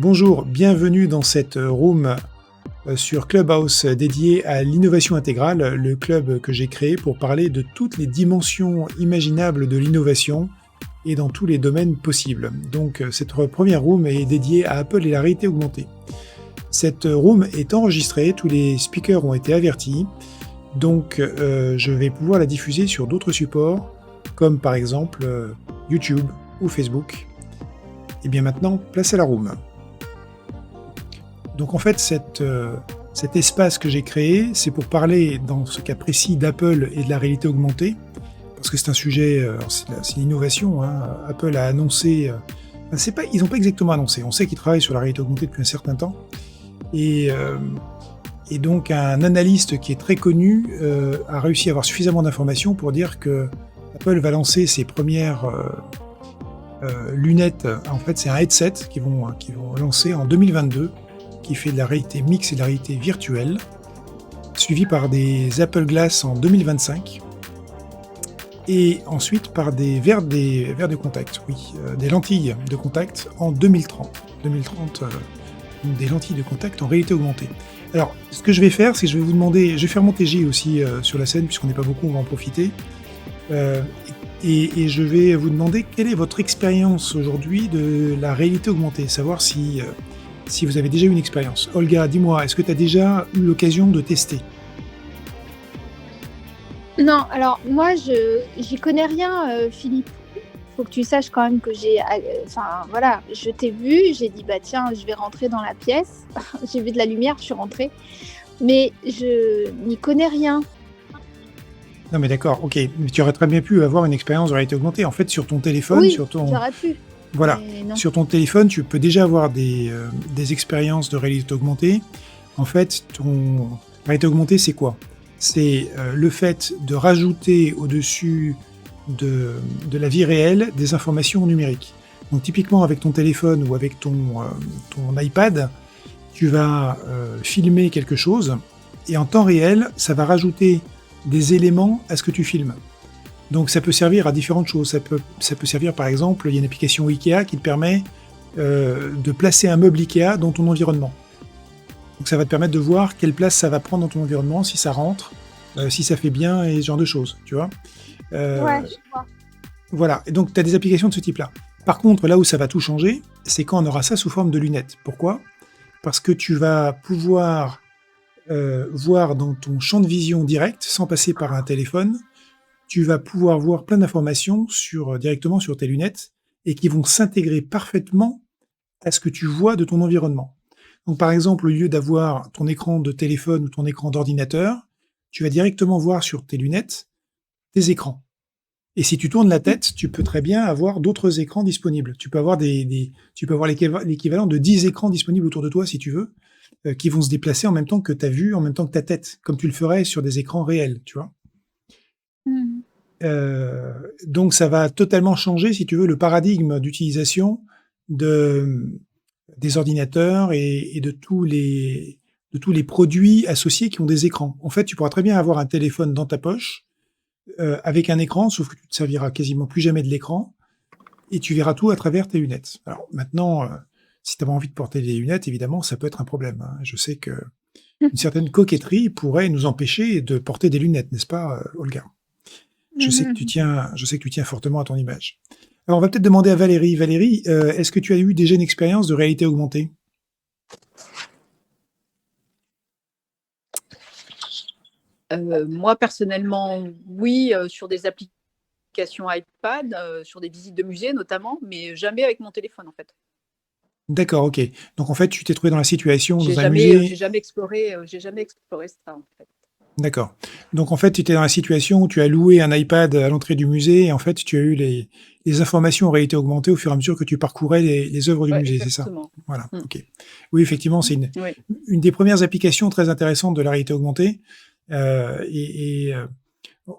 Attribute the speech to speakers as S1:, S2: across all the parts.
S1: Bonjour, bienvenue dans cette room sur Clubhouse dédiée à l'innovation intégrale, le club que j'ai créé pour parler de toutes les dimensions imaginables de l'innovation et dans tous les domaines possibles. Donc cette première room est dédiée à Apple et la réalité augmentée. Cette room est enregistrée, tous les speakers ont été avertis, donc je vais pouvoir la diffuser sur d'autres supports, comme par exemple YouTube ou Facebook. Et bien maintenant, place à la room. Donc en fait, cet espace que j'ai créé, c'est pour parler, dans ce cas précis, d'Apple et de la réalité augmentée, parce que c'est un sujet, c'est l'innovation. Hein. Apple a annoncé, ils n'ont pas exactement annoncé, on sait qu'ils travaillent sur la réalité augmentée depuis un certain temps, et, et donc un analyste qui est très connu a réussi à avoir suffisamment d'informations pour dire que Apple va lancer ses premières lunettes. En fait, c'est un headset qu'ils vont lancer en 2022, qui fait de la réalité mixte et de la réalité virtuelle, suivi par des Apple Glass en 2025, et ensuite par des verres de contact, des lentilles de contact en 2030. 2030, des lentilles de contact en réalité augmentée. Alors, ce que je vais faire, c'est que je vais vous demander, je vais faire mon TJ aussi sur la scène, puisqu'on n'est pas beaucoup, on va en profiter, et je vais vous demander quelle est votre expérience aujourd'hui de la réalité augmentée, savoir si vous avez déjà eu une expérience. Olga, dis-moi, est-ce que tu as déjà eu l'occasion de tester?
S2: Non, alors moi, j'y connais rien, Philippe. Faut que tu saches quand même que voilà, je t'ai vu, j'ai dit, bah tiens, je vais rentrer dans la pièce. J'ai vu de la lumière, je suis rentrée. Mais je n'y connais rien.
S1: Non mais d'accord, ok, mais tu aurais très bien pu avoir une expérience de réalité augmentée. En fait, sur ton téléphone,
S2: Oui, j'aurais pu.
S1: Voilà, sur ton téléphone, tu peux déjà avoir des expériences de réalité augmentée. En fait, la réalité augmentée, c'est quoi? C'est le fait de rajouter au-dessus de la vie réelle des informations numériques. Donc typiquement avec ton téléphone ou avec ton iPad, tu vas filmer quelque chose et en temps réel, ça va rajouter des éléments à ce que tu filmes. Donc ça peut servir à différentes choses. Ça peut servir par exemple, il y a une application Ikea qui te permet de placer un meuble Ikea dans ton environnement. Donc ça va te permettre de voir quelle place ça va prendre dans ton environnement, si ça rentre, si ça fait bien et ce genre de choses, tu vois.
S2: Ouais, je vois.
S1: Voilà, et donc tu as des applications de ce type-là. Par contre, là où ça va tout changer, c'est quand on aura ça sous forme de lunettes. Pourquoi? Parce que tu vas pouvoir voir dans ton champ de vision direct, sans passer par un téléphone, tu vas pouvoir voir plein d'informations directement sur tes lunettes et qui vont s'intégrer parfaitement à ce que tu vois de ton environnement. Donc par exemple, au lieu d'avoir ton écran de téléphone ou ton écran d'ordinateur, tu vas directement voir sur tes lunettes tes écrans. Et si tu tournes la tête, tu peux très bien avoir d'autres écrans disponibles. Tu peux avoir l'équivalent de 10 écrans disponibles autour de toi si tu veux, qui vont se déplacer en même temps que ta vue, en même temps que ta tête, comme tu le ferais sur des écrans réels, tu vois.
S2: Mhm.
S1: Donc ça va totalement changer, si tu veux, le paradigme d'utilisation des ordinateurs et de tous les produits associés qui ont des écrans. En fait, tu pourras très bien avoir un téléphone dans ta poche avec un écran, sauf que tu ne te serviras quasiment plus jamais de l'écran et tu verras tout à travers tes lunettes. Alors maintenant, si tu n'as pas envie de porter des lunettes, évidemment, ça peut être un problème. Hein. Je sais que une certaine coquetterie pourrait nous empêcher de porter des lunettes, n'est-ce pas, Olga? Je sais que tu tiens fortement à ton image. Alors, on va peut-être demander à Valérie. Valérie, est-ce que tu as eu déjà une expérience de réalité augmentée?
S3: Moi, personnellement, oui, sur des applications iPad, sur des visites de musées notamment, mais jamais avec mon téléphone en fait.
S1: D'accord, ok. Donc en fait, tu t'es trouvé dans la situation,
S3: J'ai
S1: dans un
S3: jamais,
S1: musée.
S3: j'ai jamais exploré ça en fait.
S1: D'accord. Donc en fait, tu étais dans la situation où tu as loué un iPad à l'entrée du musée et en fait, tu as eu les informations en réalité augmentée au fur et à mesure que tu parcourais les œuvres du
S3: Ouais,
S1: musée, c'est ça?
S3: exactement.
S1: Voilà, ok. Oui, effectivement, c'est
S3: Oui.
S1: une des premières applications très intéressantes de la réalité augmentée.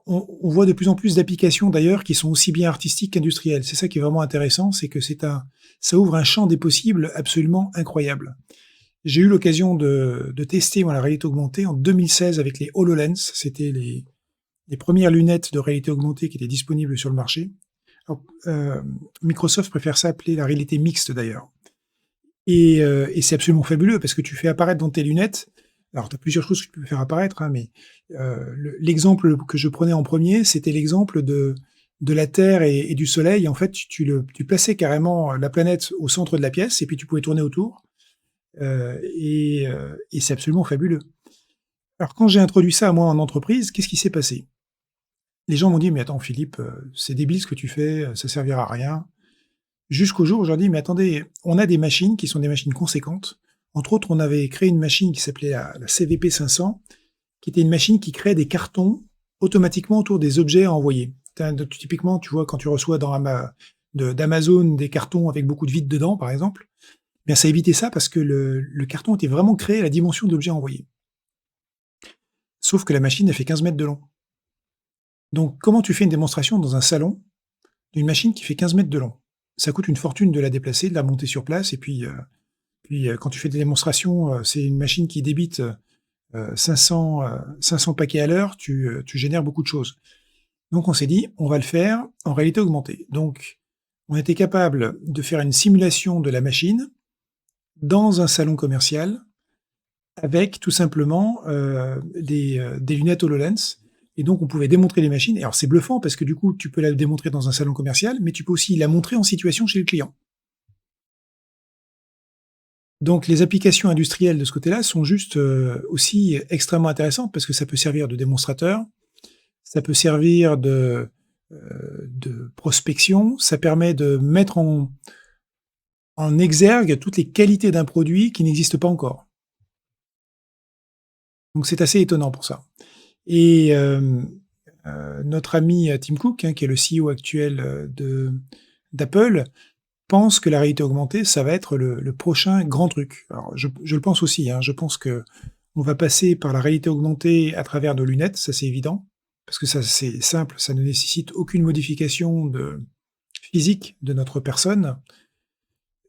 S1: On voit de plus en plus d'applications d'ailleurs qui sont aussi bien artistiques qu'industrielles. C'est ça qui est vraiment intéressant, c'est que ça ouvre un champ des possibles absolument incroyable. J'ai eu l'occasion de tester la réalité augmentée en 2016 avec les HoloLens. C'était les premières lunettes de réalité augmentée qui étaient disponibles sur le marché. Alors, Microsoft préfère ça appeler la réalité mixte d'ailleurs. Et c'est absolument fabuleux parce que tu fais apparaître dans tes lunettes. Alors, tu as plusieurs choses que tu peux faire apparaître, hein, mais l'exemple que je prenais en premier, c'était l'exemple de la Terre et du Soleil. En fait, tu plaçais carrément la planète au centre de la pièce et puis tu pouvais tourner autour. Et c'est absolument fabuleux. Alors, quand j'ai introduit ça, moi, en entreprise, qu'est-ce qui s'est passé? Les gens m'ont dit: «Mais attends, Philippe, c'est débile ce que tu fais, ça servira à rien». Jusqu'au jour où je leur dis: «Mais attendez, on a des machines qui sont des machines conséquentes». Entre autres, on avait créé une machine qui s'appelait la CVP 500, qui était une machine qui créait des cartons automatiquement autour des objets à envoyer. Typiquement, tu vois, quand tu reçois d'Amazon des cartons avec beaucoup de vide dedans, par exemple, bien ça évitait ça parce que le carton était vraiment créé à la dimension de l'objet envoyé. Sauf que la machine, elle fait 15 mètres de long. Donc, comment tu fais une démonstration dans un salon d'une machine qui fait 15 mètres de long? Ça coûte une fortune de la déplacer, de la monter sur place, et puis, quand tu fais des démonstrations, c'est une machine qui débite 500 paquets à l'heure, tu génères beaucoup de choses. Donc on s'est dit, on va le faire en réalité augmentée. Donc, on était capable de faire une simulation de la machine dans un salon commercial avec tout simplement des lunettes HoloLens. Et donc on pouvait démontrer les machines. Et alors c'est bluffant parce que du coup, tu peux la démontrer dans un salon commercial, mais tu peux aussi la montrer en situation chez le client. Donc les applications industrielles de ce côté-là sont juste aussi extrêmement intéressantes parce que ça peut servir de démonstrateur, ça peut servir de prospection, ça permet de mettre en exergue toutes les qualités d'un produit qui n'existent pas encore. Donc c'est assez étonnant pour ça. Et notre ami Tim Cook, hein, qui est le CEO actuel d'Apple, pense que la réalité augmentée, ça va être le prochain grand truc. Alors je le pense aussi, hein, je pense qu'on va passer par la réalité augmentée à travers nos lunettes, ça c'est évident, parce que ça c'est simple, ça ne nécessite aucune modification physique de notre personne.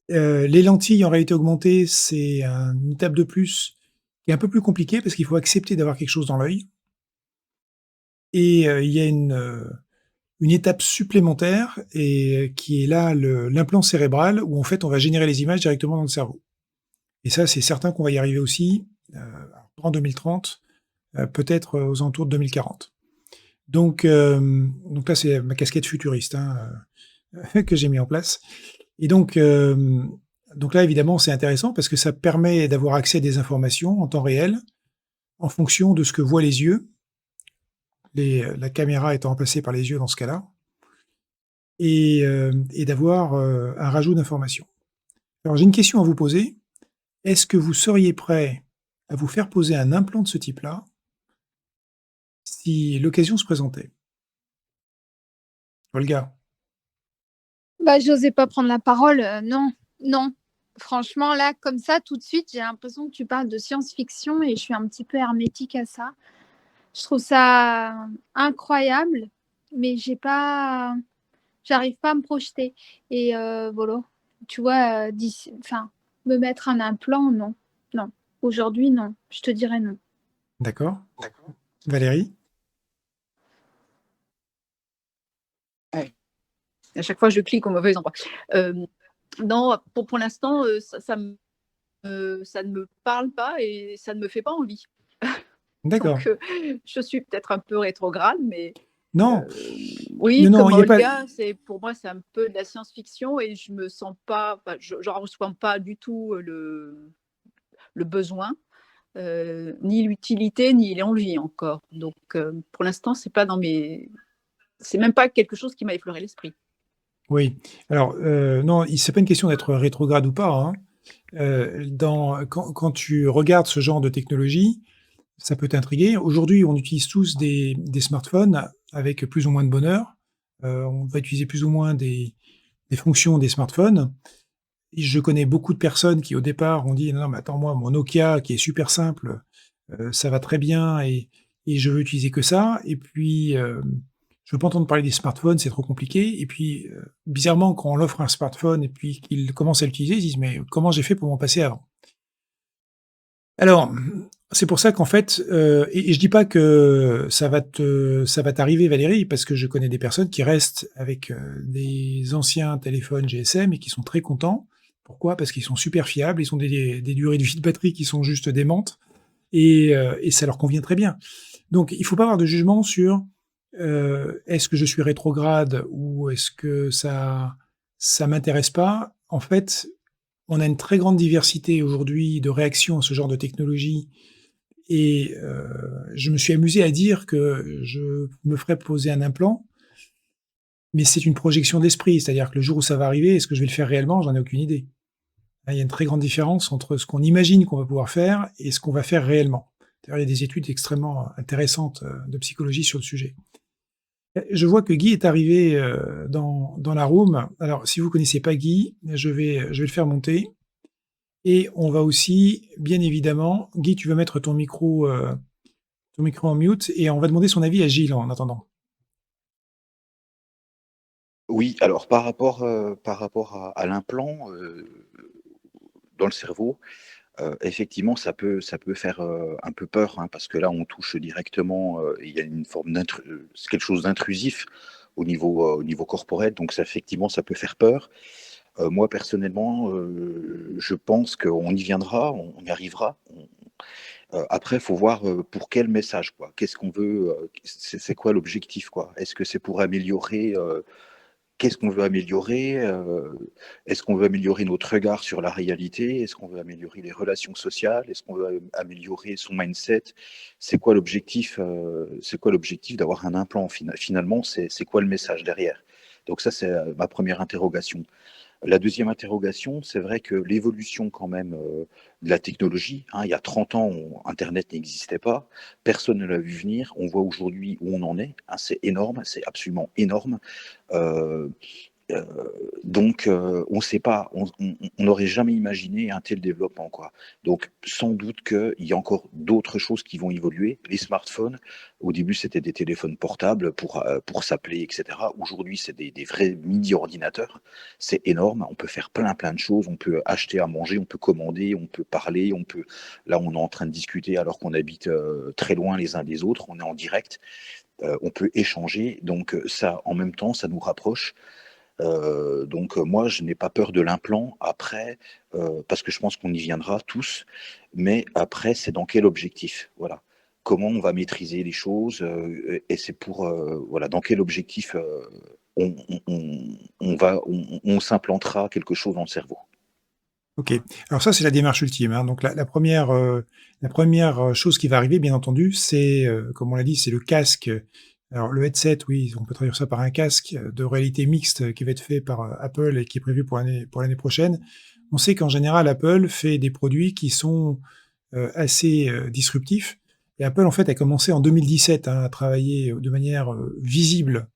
S1: Les lentilles en réalité augmentée, c'est une étape de plus qui est un peu plus compliquée parce qu'il faut accepter d'avoir quelque chose dans l'œil. Et il y a une étape supplémentaire et qui est là l'implant cérébral où en fait on va générer les images directement dans le cerveau. Et ça, c'est certain qu'on va y arriver aussi en 2030, peut-être aux alentours de 2040. Donc là, c'est ma casquette futuriste, hein, que j'ai mis en place. Et donc là, évidemment, c'est intéressant parce que ça permet d'avoir accès à des informations en temps réel en fonction de ce que voient les yeux. La caméra étant remplacée par les yeux dans ce cas-là, et d'avoir un rajout d'informations. Alors j'ai une question à vous poser. Est-ce que vous seriez prêt à vous faire poser un implant de ce type-là si l'occasion se présentait? Olga?
S2: Bah, j'osais pas prendre la parole, non, non. Franchement, là, comme ça, tout de suite, j'ai l'impression que tu parles de science-fiction et je suis un petit peu hermétique à ça. Je trouve ça incroyable, mais j'arrive pas à me projeter. Et voilà, tu vois, me mettre un implant, non, non. Aujourd'hui, non. Je te dirais non.
S1: D'accord. Valérie?
S3: À chaque fois, je clique au mauvais endroit. Non, pour l'instant, ça ne me parle pas et ça ne me fait pas envie.
S1: D'accord.
S3: Donc, je suis peut-être un peu rétrograde, mais
S1: Non,
S3: oui,
S1: non,
S3: comme
S1: il y a pas.
S3: Olga, pour moi, c'est un peu de la science-fiction et je me sens pas, j'en ressens pas du tout le besoin, ni l'utilité, ni l'envie encore. Donc, pour l'instant, c'est même pas quelque chose qui m'a effleuré l'esprit.
S1: Oui. Alors, non, c'est pas une question d'être rétrograde ou pas, hein. Quand tu regardes ce genre de technologie, ça peut t'intriguer. Aujourd'hui, on utilise tous des smartphones avec plus ou moins de bonheur. On va utiliser plus ou moins des fonctions des smartphones. Et je connais beaucoup de personnes qui, au départ, ont dit: «Non, non, mais attends, moi, mon Nokia qui est super simple, ça va très bien et je veux utiliser que ça». Et puis, je veux pas entendre parler des smartphones, c'est trop compliqué. Et puis, bizarrement, quand on leur offre un smartphone et puis qu'ils commencent à l'utiliser, ils disent: «Mais comment j'ai fait pour m'en passer avant?» Alors, c'est pour ça qu'en fait, et je dis pas que ça va t'arriver, Valérie, parce que je connais des personnes qui restent avec, des anciens téléphones GSM et qui sont très contents. Pourquoi? Parce qu'ils sont super fiables, ils ont des durées de vie de batterie qui sont juste démentes et ça leur convient très bien. Donc il faut pas avoir de jugement sur, est-ce que je suis rétrograde ou est-ce que ça m'intéresse pas? En fait, on a une très grande diversité aujourd'hui de réactions à ce genre de technologie et je me suis amusé à dire que je me ferais poser un implant, mais c'est une projection d'esprit. C'est-à-dire que le jour où ça va arriver, est-ce que je vais le faire réellement? J'en ai aucune idée. Hein, il y a une très grande différence entre ce qu'on imagine qu'on va pouvoir faire et ce qu'on va faire réellement. D'ailleurs, il y a des études extrêmement intéressantes, de psychologie sur le sujet. Je vois que Guy est arrivé, dans la room. Alors si vous connaissez pas Guy, je vais le faire monter et on va aussi, bien évidemment Guy, tu vas mettre ton micro en mute et on va demander son avis à Gilles en attendant.
S4: Oui, alors par rapport à l'implant, dans le cerveau, effectivement ça peut faire, un peu peur, hein, parce que là on touche directement, il y a une forme c'est quelque chose d'intrusif au niveau corporel, donc ça effectivement ça peut faire peur. Moi personnellement, je pense qu'on y viendra, on y arrivera. Après il faut voir, pour quel message, quoi. Qu'est-ce qu'on veut, c'est quoi l'objectif, quoi? Est-ce que c'est pour améliorer, qu'est-ce qu'on veut améliorer? Est-ce qu'on veut améliorer notre regard sur la réalité? Est-ce qu'on veut améliorer les relations sociales? Est-ce qu'on veut améliorer son mindset? C'est quoi l'objectif d'avoir un implant finalement? C'est quoi le message derrière? Donc ça, c'est ma première interrogation. La deuxième interrogation, c'est vrai que l'évolution quand même de la technologie, hein, il y a 30 ans, Internet n'existait pas, personne ne l'a vu venir, on voit aujourd'hui où on en est, hein, c'est énorme, c'est absolument énorme. Euh, euh, donc, on ne sait pas, on n'aurait jamais imaginé un tel développement, quoi. Donc, sans doute qu'il y a encore d'autres choses qui vont évoluer. Les smartphones, au début, c'était des téléphones portables pour s'appeler, etc. Aujourd'hui, c'est des vrais mini-ordinateurs. C'est énorme. On peut faire plein, plein de choses. On peut acheter à manger, on peut commander, on peut parler, on peut. Là, on est en train de discuter alors qu'on habite très loin les uns des autres. On est en direct. On peut échanger. Donc, ça, en même temps, ça nous rapproche. Donc moi, je n'ai pas peur de l'implant après, parce que je pense qu'on y viendra tous, mais après, c'est dans quel objectif? Voilà. Comment on va maîtriser les choses, et c'est pour, voilà, dans quel objectif on s'implantera quelque chose dans le cerveau.
S1: OK. Alors ça, c'est la démarche ultime, hein. Donc la première chose qui va arriver, bien entendu, c'est, comme on l'a dit, c'est le casque. Alors le headset, oui, on peut traduire ça par un casque de réalité mixte qui va être fait par, Apple et qui est prévu pour l'année prochaine. On sait qu'en général, Apple fait des produits qui sont, assez, disruptifs et Apple, en fait, a commencé en 2017, hein, à travailler, de manière, visible.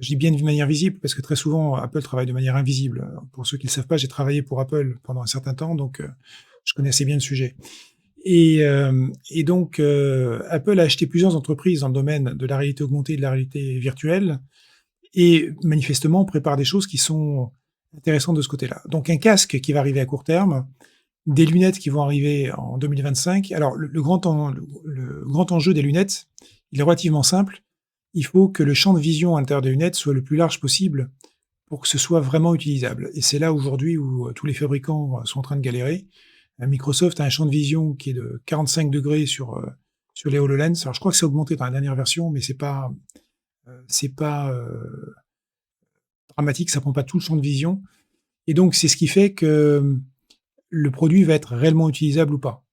S1: Je dis bien de manière visible parce que très souvent, Apple travaille de manière invisible. Pour ceux qui ne le savent pas, j'ai travaillé pour Apple pendant un certain temps, donc je connais assez bien le sujet. Et donc, Apple a acheté plusieurs entreprises dans le domaine de la réalité augmentée et de la réalité virtuelle et manifestement prépare des choses qui sont intéressantes de ce côté-là. Donc un casque qui va arriver à court terme, des lunettes qui vont arriver en 2025. Alors le grand enjeu des lunettes, il est relativement simple. Il faut que le champ de vision à l'intérieur des lunettes soit le plus large possible pour que ce soit vraiment utilisable. Et c'est là aujourd'hui où tous les fabricants sont en train de galérer. Microsoft a un champ de vision qui est de 45 degrés sur les HoloLens. Alors je crois que c'est augmenté dans la dernière version, mais c'est pas dramatique, ça prend pas tout le champ de vision. Et donc c'est ce qui fait que le produit va être réellement utilisable ou pas.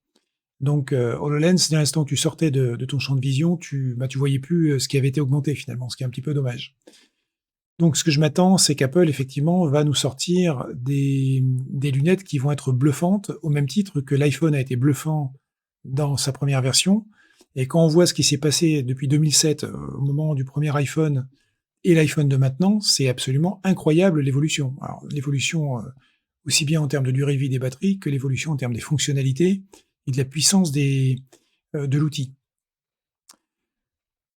S1: Donc HoloLens, dès l'instant que tu sortais de ton champ de vision, tu voyais plus ce qui avait été augmenté finalement, ce qui est un petit peu dommage. Donc ce que je m'attends, c'est qu'Apple effectivement va nous sortir des lunettes qui vont être bluffantes, au même titre que l'iPhone a été bluffant dans sa première version. Et quand on voit ce qui s'est passé depuis 2007, au moment du premier iPhone et l'iPhone de maintenant, c'est absolument incroyable l'évolution. Alors l'évolution, aussi bien en termes de durée de vie des batteries que l'évolution en termes des fonctionnalités et de la puissance de l'outil.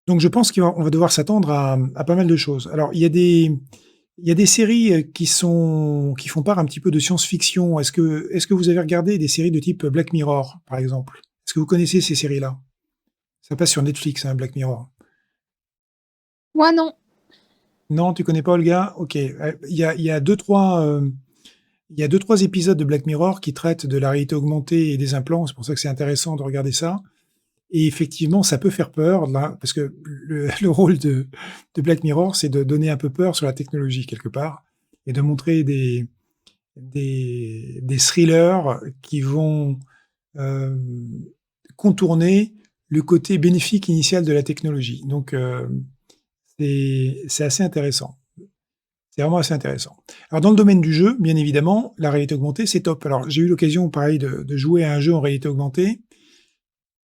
S1: Donc je pense qu'on va devoir s'attendre à pas mal de choses. Alors il y a des séries qui font part un petit peu de science-fiction. Est-ce que vous avez regardé des séries de type Black Mirror, par exemple? Est-ce que vous connaissez ces séries-là? Ça passe sur Netflix, hein, Black Mirror.
S2: Moi, non.
S1: Non, tu connais pas Olga? Ok. Il y a deux, trois il y a 2-3 épisodes de Black Mirror qui traitent de la réalité augmentée et des implants. C'est pour ça que c'est intéressant de regarder ça. Et effectivement, ça peut faire peur, là, parce que le rôle de Black Mirror, c'est de donner un peu peur sur la technologie quelque part et de montrer des thrillers qui vont contourner le côté bénéfique initial de la technologie. Donc, c'est assez intéressant. C'est vraiment assez intéressant. Alors, dans le domaine du jeu, bien évidemment, la réalité augmentée, c'est top. Alors, j'ai eu l'occasion, pareil, de jouer à un jeu en réalité augmentée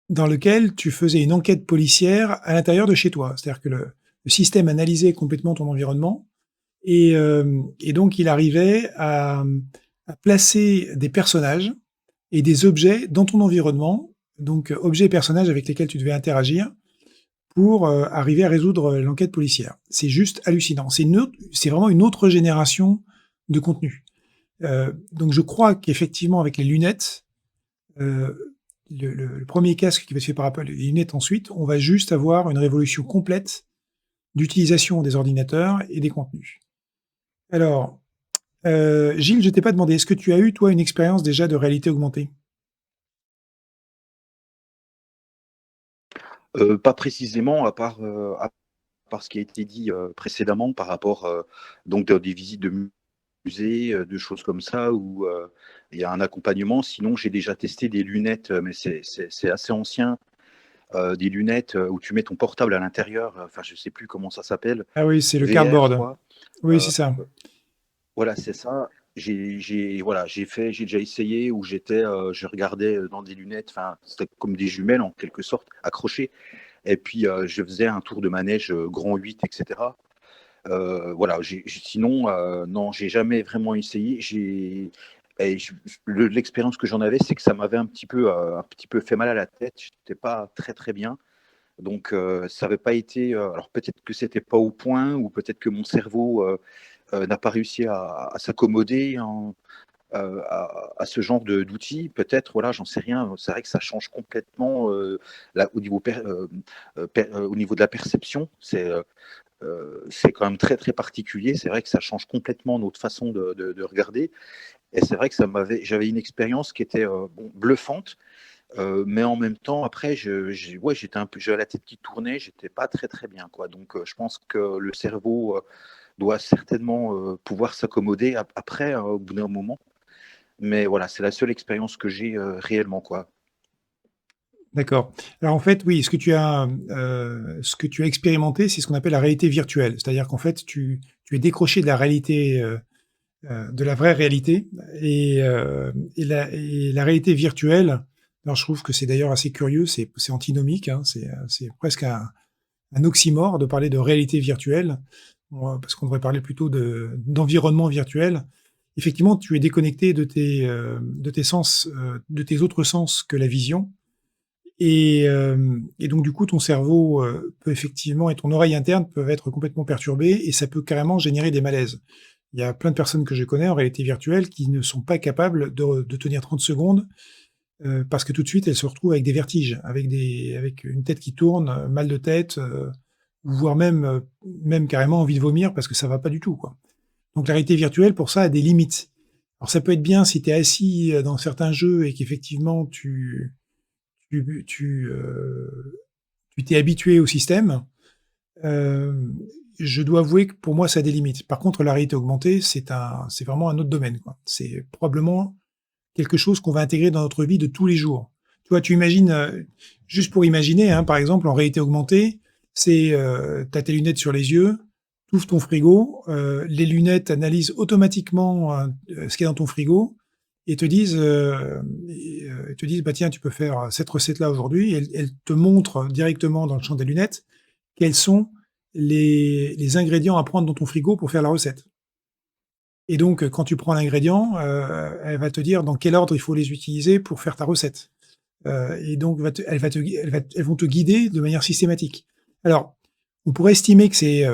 S1: dans lequel tu faisais une enquête policière à l'intérieur de chez toi. C'est-à-dire que le système analysait complètement ton environnement et donc il arrivait à placer des personnages et des objets dans ton environnement, donc objets et personnages avec lesquels tu devais interagir pour arriver à résoudre l'enquête policière. C'est juste hallucinant. C'est vraiment une autre génération de contenu. Donc je crois qu'effectivement avec les lunettes, le premier casque qui va être fait par Apple et les lunettes ensuite, on va juste avoir une révolution complète d'utilisation des ordinateurs et des contenus. Alors, Gilles, je t'ai pas demandé, est-ce que tu as eu, toi, une expérience déjà de réalité augmentée?
S4: Pas précisément, à part ce qui a été dit précédemment par rapport donc des visites de musées, de choses comme ça, où il y a un accompagnement. Sinon, j'ai déjà testé des lunettes, mais c'est assez ancien, des lunettes où tu mets ton portable à l'intérieur. Enfin, je sais plus comment ça s'appelle.
S1: Ah oui, c'est le
S4: VR,
S1: cardboard.
S4: quoi.
S1: Oui, c'est ça.
S4: Voilà, c'est ça. J'ai déjà essayé où je regardais dans des lunettes, enfin, c'était comme des jumelles en quelque sorte, accrochées. Et puis, je faisais un tour de manège grand 8, etc. Voilà, sinon, non, j'ai jamais vraiment essayé. L'expérience que j'en avais, c'est que ça m'avait un petit peu fait mal à la tête. J'étais pas très très bien. Donc, ça n'avait pas été. Alors, peut-être que c'était pas au point, ou peut-être que mon cerveau n'a pas réussi à s'accommoder à ce genre d'outils. Peut-être, voilà, j'en sais rien. C'est vrai que ça change complètement là, au niveau de la perception. C'est quand même très très particulier. C'est vrai que ça change complètement notre façon de regarder. Et c'est vrai que j'avais une expérience qui était bluffante, mais en même temps, après, j'avais la tête qui tournait, j'étais pas très très bien, quoi. Donc, je pense que le cerveau doit certainement pouvoir s'accommoder après, au bout d'un moment. Mais voilà, c'est la seule expérience que j'ai réellement, quoi.
S1: D'accord. Alors en fait, oui, ce que tu as expérimenté, c'est ce qu'on appelle la réalité virtuelle. C'est-à-dire qu'en fait, tu es décroché de la réalité, de la vraie réalité et la réalité virtuelle, alors je trouve que c'est d'ailleurs assez curieux, c'est antinomique, hein, c'est presque un oxymore de parler de réalité virtuelle, parce qu'on devrait parler plutôt d'environnement virtuel. Effectivement, tu es déconnecté de tes sens, de tes autres sens que la vision et donc du coup, ton cerveau, peut effectivement et ton oreille interne peuvent être complètement perturbées et ça peut carrément générer des malaises. Il y a plein de personnes que je connais en réalité virtuelle qui ne sont pas capables de tenir 30 secondes, parce que tout de suite, elles se retrouvent avec des vertiges, avec une tête qui tourne, mal de tête, voire même carrément envie de vomir parce que ça va pas du tout, quoi. Donc la réalité virtuelle, pour ça, a des limites. Alors ça peut être bien si tu es assis, dans certains jeux et qu'effectivement tu t'es habitué au système. Je dois avouer que pour moi, ça a des limites. Par contre, la réalité augmentée, c'est vraiment un autre domaine, quoi. C'est probablement quelque chose qu'on va intégrer dans notre vie de tous les jours. Tu vois, tu imagines, juste pour imaginer, hein, par exemple, en réalité augmentée, c'est, tu as tes lunettes sur les yeux, tu ouvres ton frigo, les lunettes analysent automatiquement, ce qu'il y a dans ton frigo et te disent: «Bah, tiens, tu peux faire cette recette-là aujourd'hui» et elles te montrent directement dans le champ des lunettes quels sont les ingrédients à prendre dans ton frigo pour faire la recette. Et donc, quand tu prends l'ingrédient, elle va te dire dans quel ordre il faut les utiliser pour faire ta recette. Et donc elles vont te guider de manière systématique. Alors, on pourrait estimer que c'est,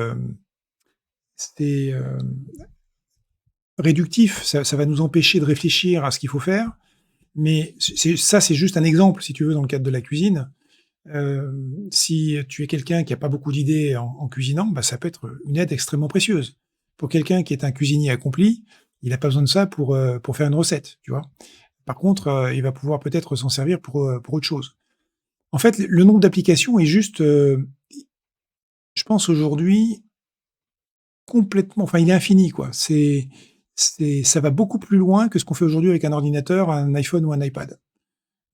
S1: réductif, ça va nous empêcher de réfléchir à ce qu'il faut faire, mais c'est juste un exemple, si tu veux, dans le cadre de la cuisine. Si tu es quelqu'un qui a pas beaucoup d'idées en cuisinant, bah, ça peut être une aide extrêmement précieuse. Pour quelqu'un qui est un cuisinier accompli, Il n'a pas besoin de ça pour faire une recette, tu vois. Par contre, il va pouvoir peut-être s'en servir pour autre chose. En fait, le nombre d'applications est juste, je pense aujourd'hui, complètement, enfin, il est infini, quoi. Ça va beaucoup plus loin que ce qu'on fait aujourd'hui avec un ordinateur, un iPhone ou un iPad.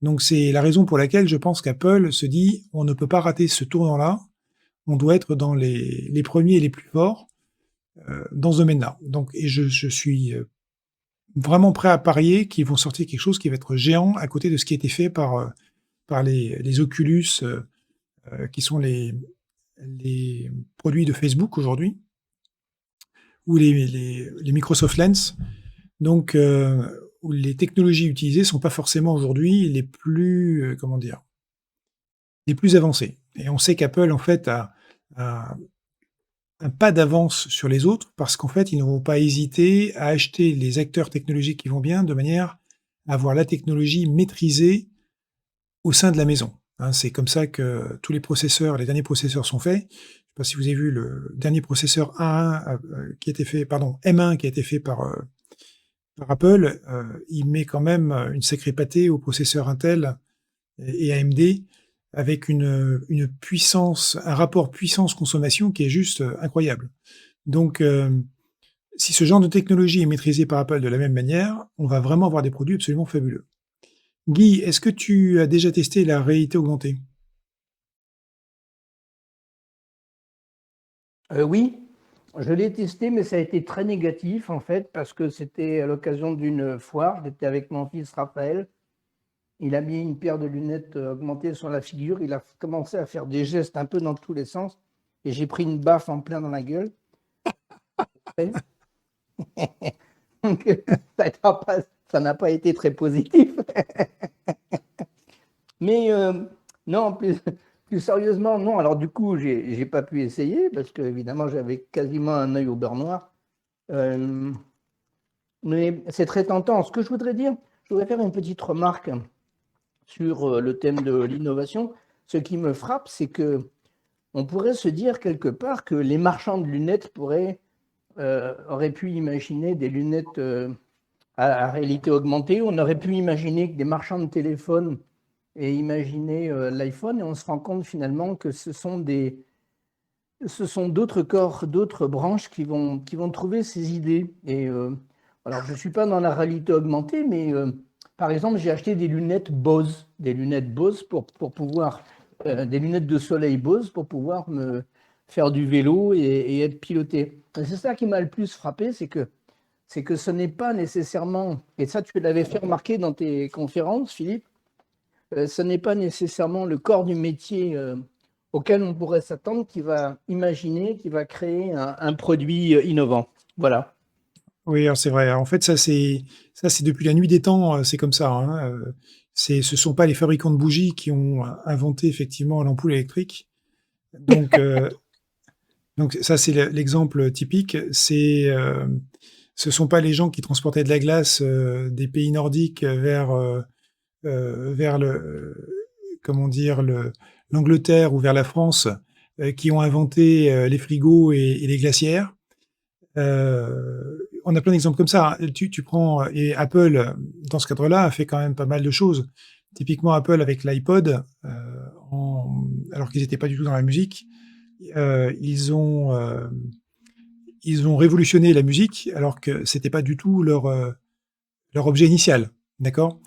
S1: Donc c'est la raison pour laquelle je pense qu'Apple se dit: «On ne peut pas rater ce tournant-là, on doit être dans les premiers et les plus forts, dans ce domaine-là». Donc et je suis, vraiment prêt à parier qu'ils vont sortir quelque chose qui va être géant à côté de ce qui a été fait par les Oculus, qui sont les produits de Facebook aujourd'hui, ou les Microsoft Lens. Donc, où les technologies utilisées sont pas forcément aujourd'hui les plus, comment dire? Les plus avancées. Et on sait qu'Apple, en fait, a un pas d'avance sur les autres parce qu'en fait, ils n'auront pas hésité à acheter les acteurs technologiques qui vont bien, de manière à avoir la technologie maîtrisée au sein de la maison, hein. C'est comme ça que tous les derniers processeurs sont faits. Je sais pas si vous avez vu le dernier processeur A1, qui a été fait, pardon, M1 qui a été fait par Apple, il met quand même une sacrée pâtée au processeur Intel et AMD, avec une puissance, un rapport puissance-consommation qui est juste incroyable. Donc, si ce genre de technologie est maîtrisé par Apple de la même manière, on va vraiment avoir des produits absolument fabuleux. Guy, est-ce que tu as déjà testé la réalité augmentée?
S5: Oui, je l'ai testé, mais ça a été très négatif en fait, parce que c'était à l'occasion d'une foire. J'étais avec mon fils Raphaël. Il a mis une paire de lunettes augmentées sur la figure. Il a commencé à faire des gestes un peu dans tous les sens. Et j'ai pris une baffe en plein dans la gueule. Donc, ça n'a pas été très positif. Mais non, plus sérieusement, non. Alors du coup, j'ai pas pu essayer parce que évidemment, j'avais quasiment un œil au beurre noir. Mais c'est très tentant. Ce que je voudrais dire, je voudrais faire une petite remarque sur le thème de l'innovation. Ce qui me frappe, c'est que on pourrait se dire quelque part que les marchands de lunettes auraient pu imaginer des lunettes à réalité augmentée. On aurait pu imaginer que des marchands de téléphones aient imaginé l'iPhone, et on se rend compte finalement que ce sont d'autres corps, d'autres branches qui vont trouver ces idées. Et alors, je ne suis pas dans la réalité augmentée, mais par exemple, j'ai acheté des lunettes Bose, pour pouvoir, des lunettes de soleil Bose pour pouvoir me faire du vélo et être piloté. Et c'est ça qui m'a le plus frappé, c'est que ce n'est pas nécessairement, et ça tu l'avais fait remarquer dans tes conférences, Philippe, ce n'est pas nécessairement le corps du métier auquel on pourrait s'attendre qui va imaginer, qui va créer un produit innovant. Voilà.
S1: Oui, alors c'est vrai. En fait, ça c'est depuis la nuit des temps, c'est comme ça, hein. Ce sont pas les fabricants de bougies qui ont inventé effectivement l'ampoule électrique. Donc, donc ça c'est l'exemple typique. Ce sont pas les gens qui transportaient de la glace des pays nordiques vers comment dire, l'Angleterre ou vers la France, qui ont inventé les frigos et les glacières. On a plein d'exemples comme ça. Tu prends, et Apple, dans ce cadre-là, a fait quand même pas mal de choses. Typiquement, Apple avec l'iPod, alors qu'ils n'étaient pas du tout dans la musique, ils ont révolutionné la musique alors que c'était pas du tout leur objet initial. D'accord?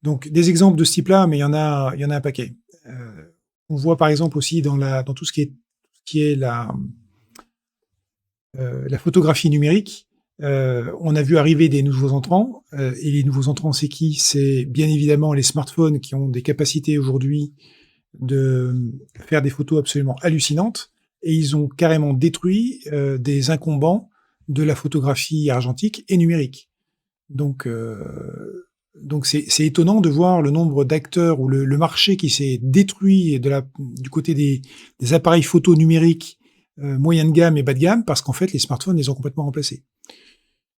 S1: Donc des exemples de ce type-là, mais il y en a un paquet. On voit par exemple aussi dans tout ce qui est la photographie numérique, on a vu arriver des nouveaux entrants, et les nouveaux entrants, c'est qui? C'est bien évidemment les smartphones qui ont des capacités aujourd'hui de faire des photos absolument hallucinantes, et ils ont carrément détruit des incombants de la photographie argentique et numérique. Donc c'est étonnant de voir le nombre d'acteurs ou le marché qui s'est détruit du côté des appareils photo numériques moyen de gamme et bas de gamme, parce qu'en fait les smartphones les ont complètement remplacés.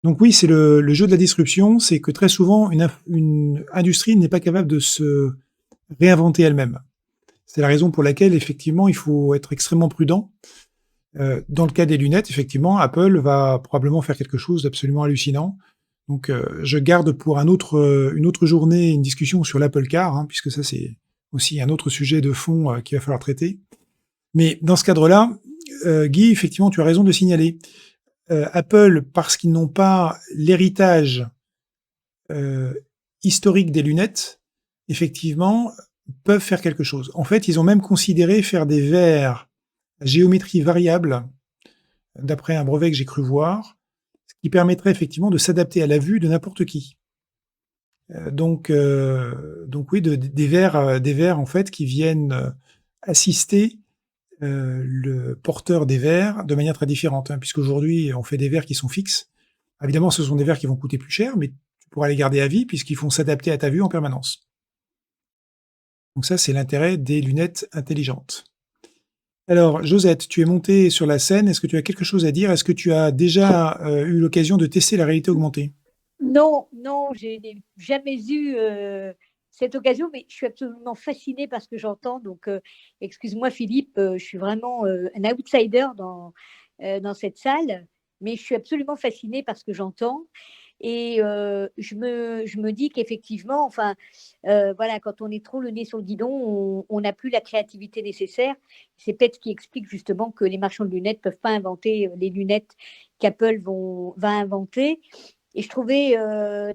S1: Donc oui, c'est le jeu de la disruption, c'est que très souvent une industrie n'est pas capable de se réinventer elle-même. C'est la raison pour laquelle effectivement il faut être extrêmement prudent. Dans le cas des lunettes, effectivement, Apple va probablement faire quelque chose d'absolument hallucinant. Donc, je garde pour une autre journée une discussion sur l'Apple Car, hein, puisque ça, c'est aussi un autre sujet de fond qu'il va falloir traiter. Mais dans ce cadre-là, Guy, effectivement, tu as raison de signaler. Apple, parce qu'ils n'ont pas l'héritage historique des lunettes, effectivement, peuvent faire quelque chose. En fait, ils ont même considéré faire des verres à géométrie variable, d'après un brevet que j'ai cru voir, ce qui permettrait effectivement de s'adapter à la vue de n'importe qui. Donc oui, des verres en fait qui viennent assister le porteur des verres de manière très différente, hein, puisqu'aujourd'hui on fait des verres qui sont fixes. Évidemment, ce sont des verres qui vont coûter plus cher, mais tu pourras les garder à vie puisqu'ils font s'adapter à ta vue en permanence. Donc ça, c'est l'intérêt des lunettes intelligentes. Alors, Josette, tu es montée sur la scène. Est-ce que tu as quelque chose à dire? Est-ce que tu as déjà eu l'occasion de tester la réalité augmentée?
S6: Non, je n'ai jamais eu cette occasion, mais je suis absolument fascinée par ce que j'entends. Donc, excuse-moi Philippe, je suis vraiment un outsider dans cette salle, mais je suis absolument fascinée par ce que j'entends. Et je me dis qu'effectivement, voilà, quand on est trop le nez sur le guidon, on n'a plus la créativité nécessaire. C'est peut-être ce qui explique justement que les marchands de lunettes ne peuvent pas inventer les lunettes qu'Apple va inventer. Et je trouvais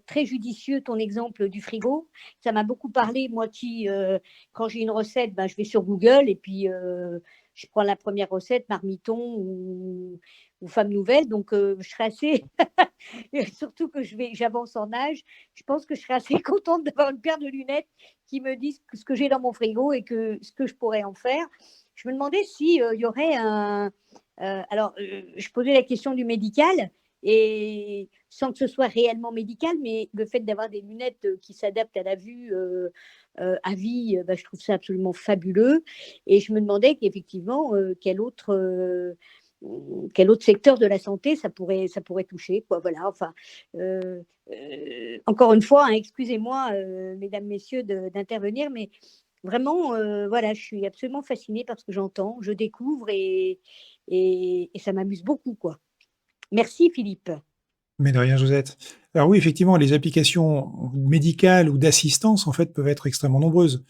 S6: très judicieux ton exemple du frigo. Ça m'a beaucoup parlé. Moi qui, quand j'ai une recette, je vais sur Google et puis je prends la première recette, marmiton ou femme nouvelle. Donc, je serais assez, surtout que j'avance en âge, je pense que je serais assez contente d'avoir une paire de lunettes qui me disent ce que j'ai dans mon frigo et ce que je pourrais en faire. Je me demandais s'il y aurait je posais la question du médical. Et sans que ce soit réellement médical, mais le fait d'avoir des lunettes qui s'adaptent à la vue à vie, je trouve ça absolument fabuleux. Et je me demandais qu'effectivement, quel autre secteur de la santé ça pourrait toucher, quoi. Voilà, encore une fois, hein, excusez-moi, mesdames, messieurs, d'intervenir, mais vraiment, voilà, je suis absolument fascinée par ce que j'entends, je découvre et ça m'amuse beaucoup, quoi. Merci Philippe.
S1: Mais de rien, Josette. Alors oui, effectivement, les applications médicales ou d'assistance, en fait, peuvent être extrêmement nombreuses.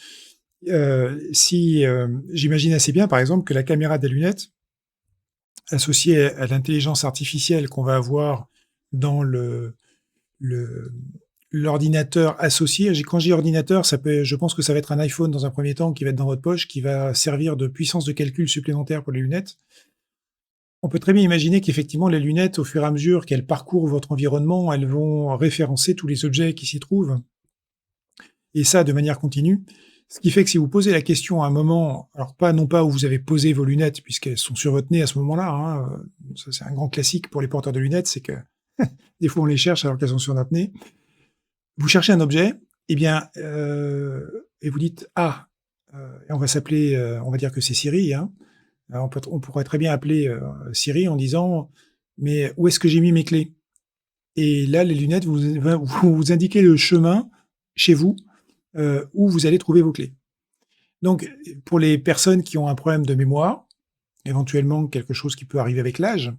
S1: J'imagine assez bien, par exemple, que la caméra des lunettes, associée à l'intelligence artificielle qu'on va avoir dans l'ordinateur associé. Quand je dis ordinateur, je pense que ça va être un iPhone dans un premier temps qui va être dans votre poche, qui va servir de puissance de calcul supplémentaire pour les lunettes. On peut très bien imaginer qu'effectivement, les lunettes, au fur et à mesure qu'elles parcourent votre environnement, elles vont référencer tous les objets qui s'y trouvent. Et ça, de manière continue. Ce qui fait que si vous posez la question à un moment, alors non pas où vous avez posé vos lunettes, puisqu'elles sont sur votre nez à ce moment-là, hein, ça c'est un grand classique pour les porteurs de lunettes, c'est que des fois on les cherche alors qu'elles sont sur notre nez. Vous cherchez un objet, et vous dites « Ah », et on va dire que c'est Siri, hein. Alors on pourrait très bien appeler Siri en disant « Mais où est-ce que j'ai mis mes clés ?» Et là, les lunettes vous indiquez le chemin chez vous où vous allez trouver vos clés. Donc, pour les personnes qui ont un problème de mémoire, éventuellement quelque chose qui peut arriver avec l'âge,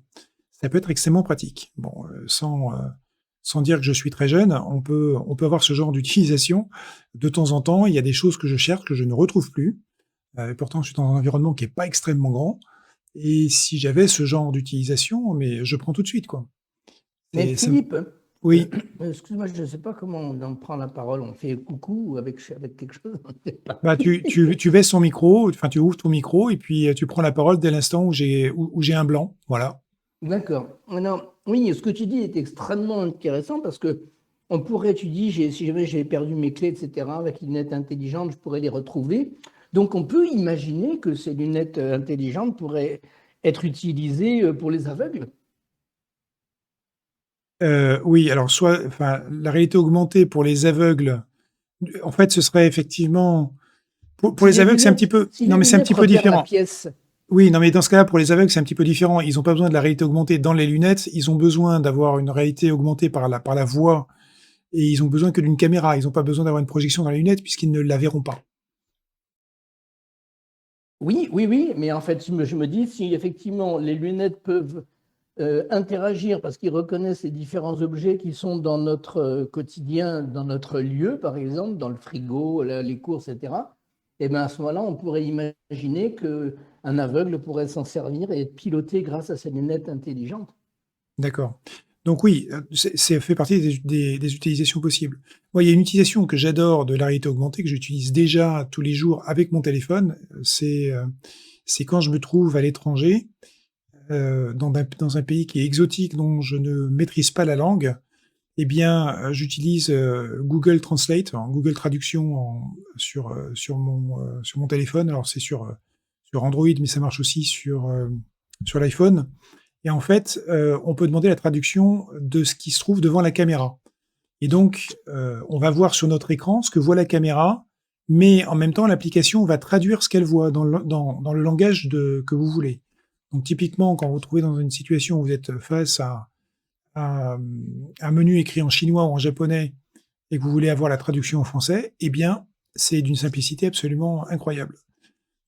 S1: ça peut être extrêmement pratique. Bon, sans dire que je suis très jeune, on peut avoir ce genre d'utilisation. De temps en temps, il y a des choses que je cherche, que je ne retrouve plus. Pourtant, je suis dans un environnement qui n'est pas extrêmement grand. Et si j'avais ce genre d'utilisation, mais je prends tout de suite, quoi.
S5: Mais Philippe,
S1: oui.
S5: Excuse-moi, je ne sais pas comment on prend la parole. On fait coucou avec quelque chose.
S1: Tu baisses ton micro, tu ouvres ton micro et puis tu prends la parole dès l'instant où j'ai un blanc. Voilà.
S5: D'accord. Oui, ce que tu dis est extrêmement intéressant parce que on pourrait, tu dis, si jamais j'ai perdu mes clés, etc., avec les lunettes intelligentes, je pourrais les retrouver. Donc, on peut imaginer que ces lunettes intelligentes pourraient être utilisées pour les aveugles.
S1: Oui, alors la réalité augmentée pour les aveugles, en fait, ce serait effectivement pour les aveugles, c'est un petit peu, non mais c'est un petit peu différent. Oui, non mais dans ce cas-là, pour les aveugles, c'est un petit peu différent. Ils n'ont pas besoin de la réalité augmentée dans les lunettes. Ils ont besoin d'avoir une réalité augmentée par la voix, et ils ont besoin que d'une caméra. Ils n'ont pas besoin d'avoir une projection dans les lunettes puisqu'ils ne la verront pas.
S5: Oui, mais en fait, je me dis, si effectivement les lunettes peuvent interagir parce qu'ils reconnaissent les différents objets qui sont dans notre quotidien, dans notre lieu, par exemple, dans le frigo, les courses, etc. Et bien à ce moment-là, on pourrait imaginer qu'un aveugle pourrait s'en servir et être piloté grâce à ces lunettes intelligentes.
S1: D'accord. Donc oui, c'est fait partie des utilisations possibles. Moi, il y a une utilisation que j'adore de la réalité augmentée, que j'utilise déjà tous les jours avec mon téléphone, c'est quand je me trouve à l'étranger, dans un pays qui est exotique, dont je ne maîtrise pas la langue, eh bien, j'utilise, Google Translate, Google Traduction sur mon téléphone. Alors c'est sur Android, mais ça marche aussi sur l'iPhone. Et en fait, on peut demander la traduction de ce qui se trouve devant la caméra. Et donc, on va voir sur notre écran ce que voit la caméra, mais en même temps, l'application va traduire ce qu'elle voit dans le langage que vous voulez. Donc typiquement, quand vous vous trouvez dans une situation où vous êtes face à un menu écrit en chinois ou en japonais et que vous voulez avoir la traduction en français, eh bien, c'est d'une simplicité absolument incroyable.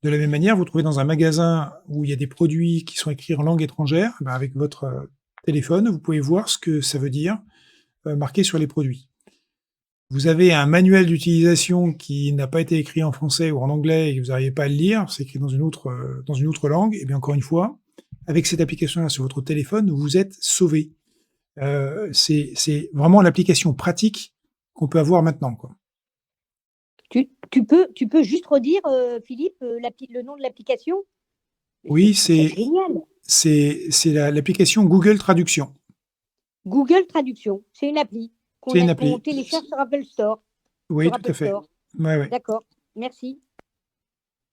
S1: De la même manière, vous vous trouvez dans un magasin où il y a des produits qui sont écrits en langue étrangère, ben avec votre téléphone, vous pouvez voir ce que ça veut dire marqué sur les produits. Vous avez un manuel d'utilisation qui n'a pas été écrit en français ou en anglais et que vous n'arrivez pas à le lire, c'est écrit dans une autre langue, et bien encore une fois, avec cette application-là sur votre téléphone, vous êtes sauvé. C'est vraiment l'application pratique qu'on peut avoir maintenant, quoi.
S6: Tu peux juste redire, Philippe, le nom de l'application?
S1: Oui,
S6: C'est génial.
S1: c'est l'application Google Traduction.
S6: Google Traduction, c'est une appli
S1: C'est une appli.
S6: qu'on télécharge sur Apple Store.
S1: Oui,
S6: Sur
S1: tout
S6: Apple
S1: à fait.
S6: Store.
S1: Ouais.
S6: D'accord, merci.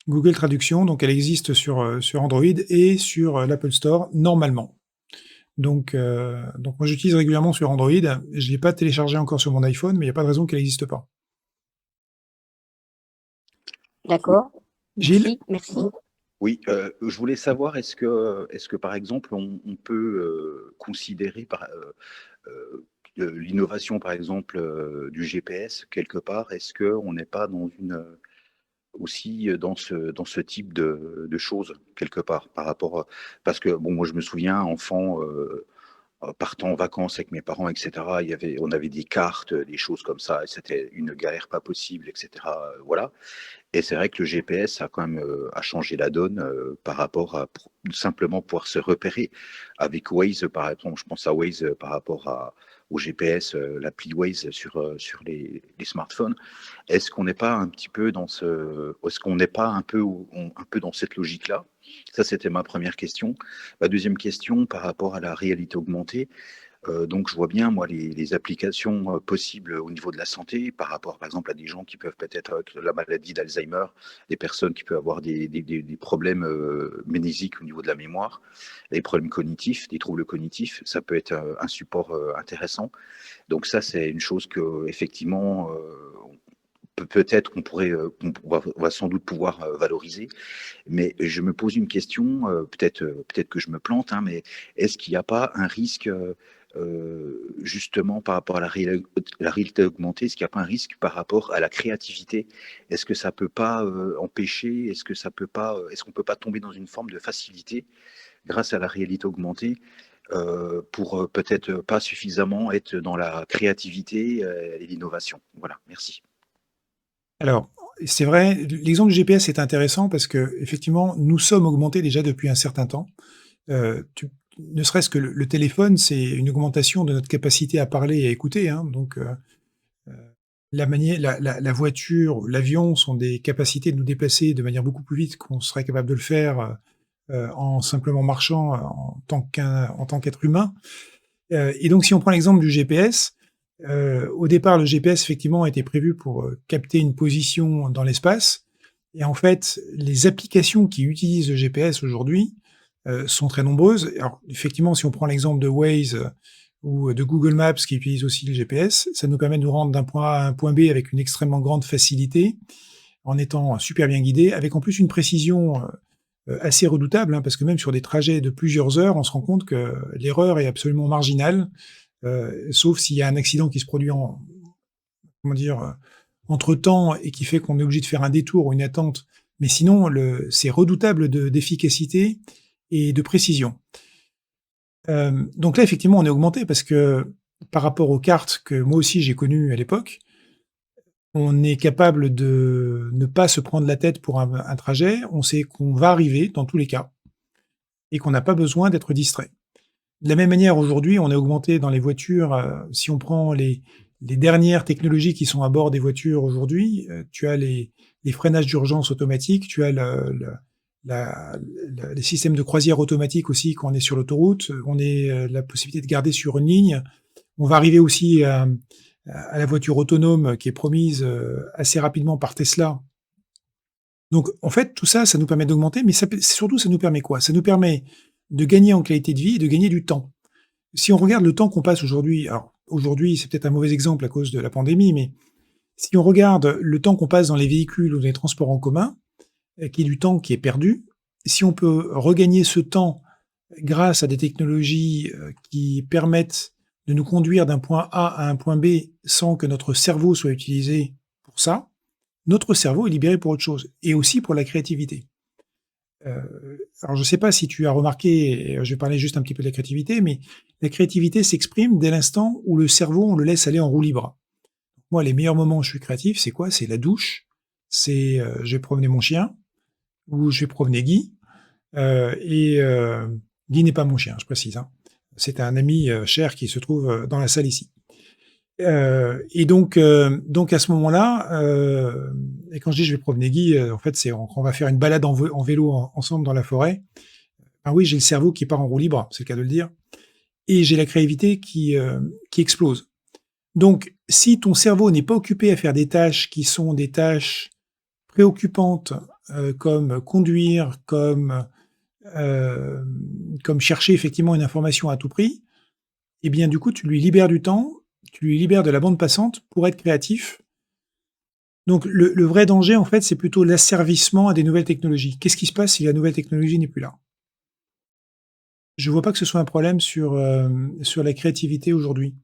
S1: Google Traduction, donc elle existe sur Android et sur l'Apple Store normalement. Donc moi j'utilise régulièrement sur Android. Je ne l'ai pas téléchargé encore sur mon iPhone, mais il n'y a pas de raison qu'elle n'existe pas.
S6: D'accord.
S1: Gilles?
S6: Merci.
S4: Oui, je voulais savoir, est-ce que par exemple, on peut considérer l'innovation, par exemple, du GPS quelque part, est-ce qu'on n'est pas aussi dans ce type de choses quelque part par rapport, parce que bon, moi je me souviens, enfant, partant en vacances avec mes parents, etc., on avait des cartes, des choses comme ça, et c'était une galère pas possible, etc. Voilà. Et c'est vrai que le GPS a quand même a changé la donne par rapport à simplement pouvoir se repérer avec Waze, par exemple. Je pense à Waze par rapport au GPS, l'appli Waze sur les smartphones. Est-ce qu'on n'est pas un petit peu est-ce qu'on n'est pas un peu dans cette logique-là? Ça, c'était ma première question. Ma deuxième question, par rapport à la réalité augmentée. Donc, je vois bien, moi, les applications possibles au niveau de la santé, par rapport, par exemple, à des gens qui peuvent peut-être avec la maladie d'Alzheimer, des personnes qui peuvent avoir des problèmes mnésiques au niveau de la mémoire, des problèmes cognitifs, des troubles cognitifs. Ça peut être un support intéressant. Donc, ça, c'est une chose que, effectivement, peut-être qu'on va sans doute pouvoir valoriser. Mais je me pose une question, peut-être que je me plante, hein, mais est-ce qu'il n'y a pas un risque justement par rapport à la réalité augmentée, est-ce qu'il n'y a pas un risque par rapport à la créativité? Est-ce que ça peut pas empêcher, est-ce qu'on peut pas tomber dans une forme de facilité grâce à la réalité augmentée pour peut-être pas suffisamment être dans la créativité et l'innovation? Voilà, merci.
S1: Alors, c'est vrai, l'exemple du GPS est intéressant parce que effectivement, nous sommes augmentés déjà depuis un certain temps. Ne serait-ce que le téléphone, c'est une augmentation de notre capacité à parler et à écouter, hein. Donc, la voiture, l'avion sont des capacités de nous déplacer de manière beaucoup plus vite qu'on serait capable de le faire en simplement marchant en tant qu'être humain. Et donc, si on prend l'exemple du GPS, au départ, le GPS, effectivement, était prévu pour capter une position dans l'espace. Et en fait, les applications qui utilisent le GPS aujourd'hui sont très nombreuses. Alors, effectivement, si on prend l'exemple de Waze ou de Google Maps qui utilisent aussi le GPS, ça nous permet de nous rendre d'un point A à un point B avec une extrêmement grande facilité, en étant super bien guidé, avec en plus une précision assez redoutable, hein, parce que même sur des trajets de plusieurs heures, on se rend compte que l'erreur est absolument marginale, sauf s'il y a un accident qui se produit entre-temps et qui fait qu'on est obligé de faire un détour ou une attente. Mais sinon, c'est redoutable d'efficacité et de précision. Donc là, effectivement, on est augmenté parce que par rapport aux cartes que moi aussi j'ai connues à l'époque, on est capable de ne pas se prendre la tête pour un trajet. On sait qu'on va arriver dans tous les cas et qu'on n'a pas besoin d'être distrait. De la même manière, aujourd'hui, on est augmenté dans les voitures. Si on prend les dernières technologies qui sont à bord des voitures aujourd'hui, tu as les freinages d'urgence automatiques, tu as les systèmes de croisière automatiques aussi quand on est sur l'autoroute, on est la possibilité de garder sur une ligne. On va arriver aussi à la voiture autonome qui est promise assez rapidement par Tesla. Donc, en fait, tout ça, ça nous permet d'augmenter, mais surtout, ça nous permet quoi? Ça nous permet de gagner en qualité de vie et de gagner du temps. Si on regarde le temps qu'on passe aujourd'hui, alors aujourd'hui, c'est peut-être un mauvais exemple à cause de la pandémie, mais si on regarde le temps qu'on passe dans les véhicules ou dans les transports en commun, qui est du temps qui est perdu, si on peut regagner ce temps grâce à des technologies qui permettent de nous conduire d'un point A à un point B sans que notre cerveau soit utilisé pour ça, notre cerveau est libéré pour autre chose et aussi pour la créativité. Alors je ne sais pas si tu as remarqué, je vais parler juste un petit peu de la créativité, mais la créativité s'exprime dès l'instant où le cerveau, on le laisse aller en roue libre. Moi, les meilleurs moments où je suis créatif, c'est quoi? C'est la douche, c'est je vais promener mon chien, ou je vais promener Guy, Guy n'est pas mon chien, je précise, hein. C'est un ami cher qui se trouve dans la salle ici. Et donc à ce moment-là, et quand je dis je vais promener Guy, en fait, c'est on va faire une balade en vélo ensemble dans la forêt. Ben oui, j'ai le cerveau qui part en roue libre, c'est le cas de le dire, et j'ai la créativité qui explose. Donc, si ton cerveau n'est pas occupé à faire des tâches qui sont des tâches préoccupantes, comme conduire, comme chercher effectivement une information à tout prix, eh bien, du coup, tu lui libères du temps, tu lui libères de la bande passante pour être créatif. Donc, le vrai danger, en fait, c'est plutôt l'asservissement à des nouvelles technologies. Qu'est-ce qui se passe si la nouvelle technologie n'est plus là? Je ne vois pas que ce soit un problème sur la créativité aujourd'hui.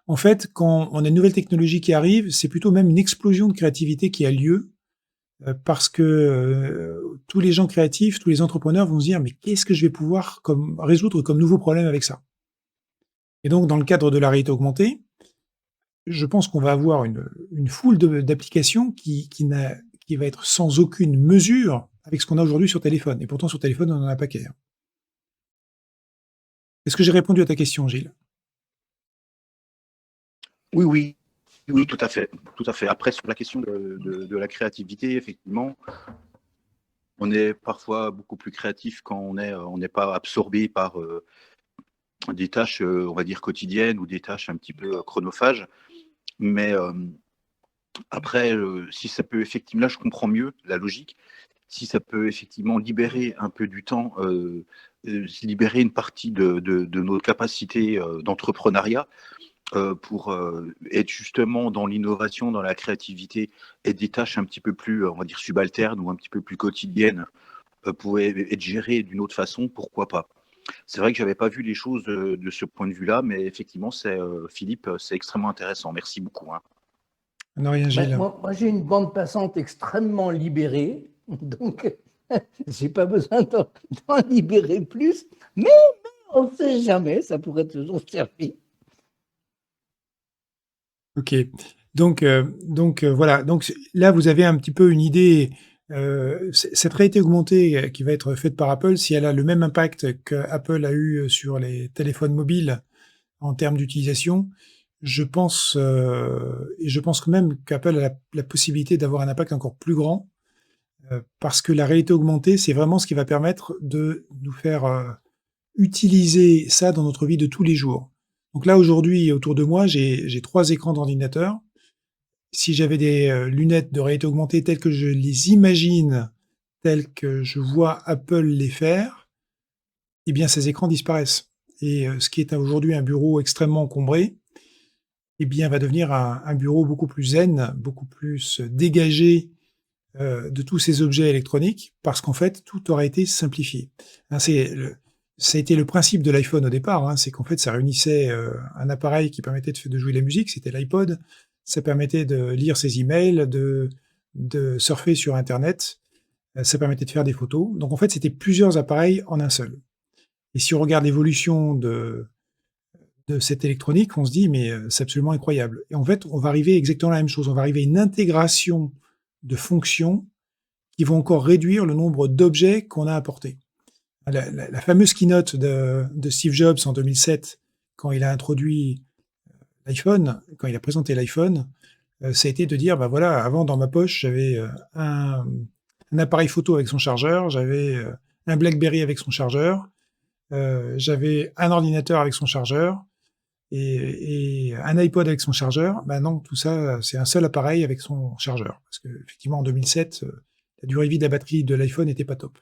S1: En fait, quand on a une nouvelle technologie qui arrive, c'est plutôt même une explosion de créativité qui a lieu, parce que tous les gens créatifs, tous les entrepreneurs vont se dire: «Mais qu'est-ce que je vais pouvoir résoudre comme nouveau problème avec ça?» Et donc dans le cadre de la réalité augmentée, je pense qu'on va avoir une foule d'applications qui va être sans aucune mesure avec ce qu'on a aujourd'hui sur téléphone, et pourtant sur téléphone, on en a un paquet, hein. Est-ce que j'ai répondu à ta question, Gilles?
S4: Oui, oui, oui, tout à fait, tout à fait. Après, sur la question de la créativité, effectivement, on est parfois beaucoup plus créatif quand on n'est pas absorbé par des tâches, on va dire quotidiennes, ou des tâches un petit peu chronophages. Mais après, si ça peut effectivement, là je comprends mieux la logique, si ça peut effectivement libérer un peu du temps, libérer une partie de nos capacités d'entrepreneuriat, pour être justement dans l'innovation, dans la créativité, et des tâches un petit peu plus, on va dire, subalternes ou un petit peu plus quotidiennes, pouvaient être gérées d'une autre façon, pourquoi pas? C'est vrai que j'avais pas vu les choses de ce point de vue-là, mais effectivement, Philippe, c'est extrêmement intéressant. Merci beaucoup, hein.
S1: Non, rien, Gilles.
S5: Moi, j'ai une bande passante extrêmement libérée, donc j'ai pas besoin d'en libérer plus, mais on ne sait jamais, ça pourrait toujours servir.
S1: Ok. Donc voilà. Donc là, vous avez un petit peu une idée. Cette réalité augmentée qui va être faite par Apple, si elle a le même impact qu'Apple a eu sur les téléphones mobiles en termes d'utilisation, je pense quand même qu'Apple a la possibilité d'avoir un impact encore plus grand, parce que la réalité augmentée, c'est vraiment ce qui va permettre de nous faire utiliser ça dans notre vie de tous les jours. Donc là, aujourd'hui, autour de moi, j'ai 3 écrans d'ordinateur. Si j'avais des lunettes de réalité augmentée telles que je les imagine, telles que je vois Apple les faire, eh bien ces écrans disparaissent. Et ce qui est aujourd'hui un bureau extrêmement encombré, eh bien va devenir un bureau beaucoup plus zen, beaucoup plus dégagé de tous ces objets électroniques, parce qu'en fait, tout aura été simplifié. Hein, ça a été le principe de l'iPhone au départ, hein, c'est qu'en fait, ça réunissait un appareil qui permettait de jouer de la musique, c'était l'iPod. Ça permettait de lire ses emails, de surfer sur Internet, ça permettait de faire des photos. Donc en fait, c'était plusieurs appareils en un seul. Et si on regarde l'évolution de cette électronique, on se dit, mais c'est absolument incroyable. Et en fait, on va arriver exactement à la même chose. On va arriver à une intégration de fonctions qui vont encore réduire le nombre d'objets qu'on a apportés. La fameuse keynote de Steve Jobs en 2007, quand il a introduit l'iPhone, quand il a présenté l'iPhone, ça a été de dire, bah voilà, avant dans ma poche, j'avais un appareil photo avec son chargeur, j'avais un BlackBerry avec son chargeur, j'avais un ordinateur avec son chargeur et un iPod avec son chargeur. Bah non, tout ça, c'est un seul appareil avec son chargeur. Parce qu'effectivement, en 2007, la durée de vie de la batterie de l'iPhone n'était pas top.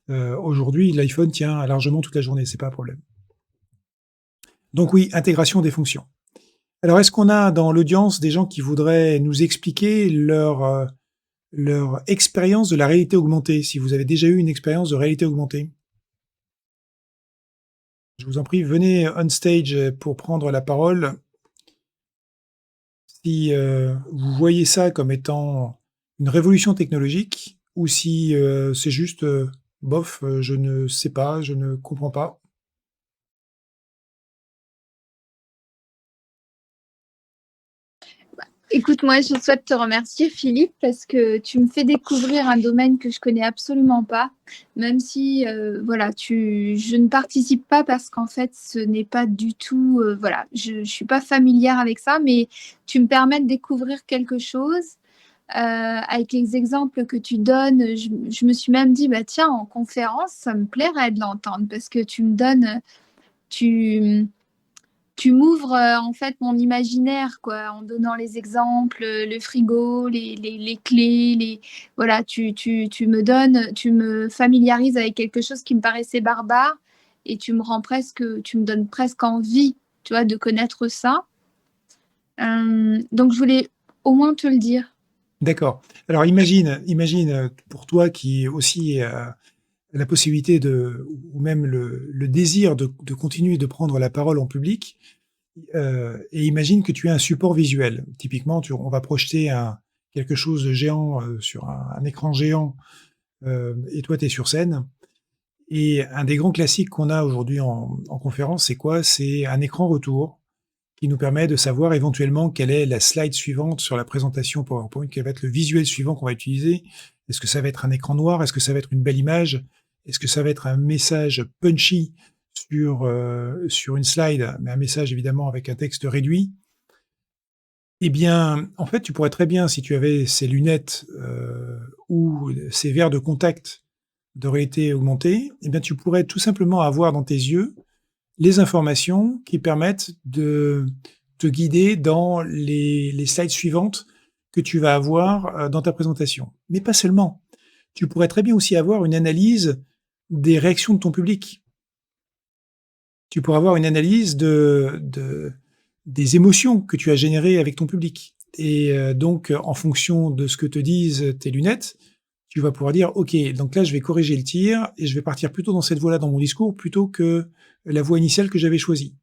S1: Aujourd'hui, l'iPhone tient largement toute la journée, c'est pas un problème. Donc oui, intégration des fonctions. Alors, est-ce qu'on a dans l'audience des gens qui voudraient nous expliquer leur expérience de la réalité augmentée, si vous avez déjà eu une expérience de réalité augmentée? Je vous en prie, venez on stage pour prendre la parole. Si vous voyez ça comme étant une révolution technologique ou si c'est juste bof, je ne sais pas, je ne comprends pas.
S2: Écoute, moi, je souhaite te remercier, Philippe, parce que tu me fais découvrir un domaine que je connais absolument pas, même si, voilà, je ne participe pas parce qu'en fait, ce n'est pas du tout, voilà, je suis pas familière avec ça, mais tu me permets de découvrir quelque chose. Avec les exemples que tu donnes, je me suis même dit, bah tiens, en conférence, ça me plairait de l'entendre parce que tu me donnes, tu tu m'ouvres en fait mon imaginaire quoi, en donnant les exemples, le frigo, les clés, voilà, tu me donnes, tu me familiarises avec quelque chose qui me paraissait barbare et tu me donnes presque envie, tu vois, de connaître ça. Donc je voulais au moins te le dire.
S1: D'accord. Alors imagine pour toi qui aussi la possibilité ou même le désir de continuer de prendre la parole en public, et imagine que tu as un support visuel. Typiquement, on va projeter quelque chose de géant sur un écran géant, et toi, tu es sur scène. Et un des grands classiques qu'on a aujourd'hui en conférence, c'est quoi? C'est un écran retour qui nous permet de savoir éventuellement quelle est la slide suivante sur la présentation PowerPoint, quel va être le visuel suivant qu'on va utiliser. Est-ce que ça va être un écran noir? Est-ce que ça va être une belle image? Est-ce que ça va être un message punchy sur une slide, mais un message évidemment avec un texte réduit? Eh bien, en fait, tu pourrais très bien, si tu avais ces lunettes ou ces verres de contact de réalité augmentée, eh bien, tu pourrais tout simplement avoir dans tes yeux les informations qui permettent de te guider dans les slides suivantes que tu vas avoir dans ta présentation. Mais pas seulement. Tu pourrais très bien aussi avoir une analyse des réactions de ton public. Tu pourrais avoir une analyse des émotions que tu as générées avec ton public. Et donc, en fonction de ce que te disent tes lunettes, tu vas pouvoir dire, OK, donc là, je vais corriger le tir et je vais partir plutôt dans cette voie-là dans mon discours plutôt que la voie initiale que j'avais choisie.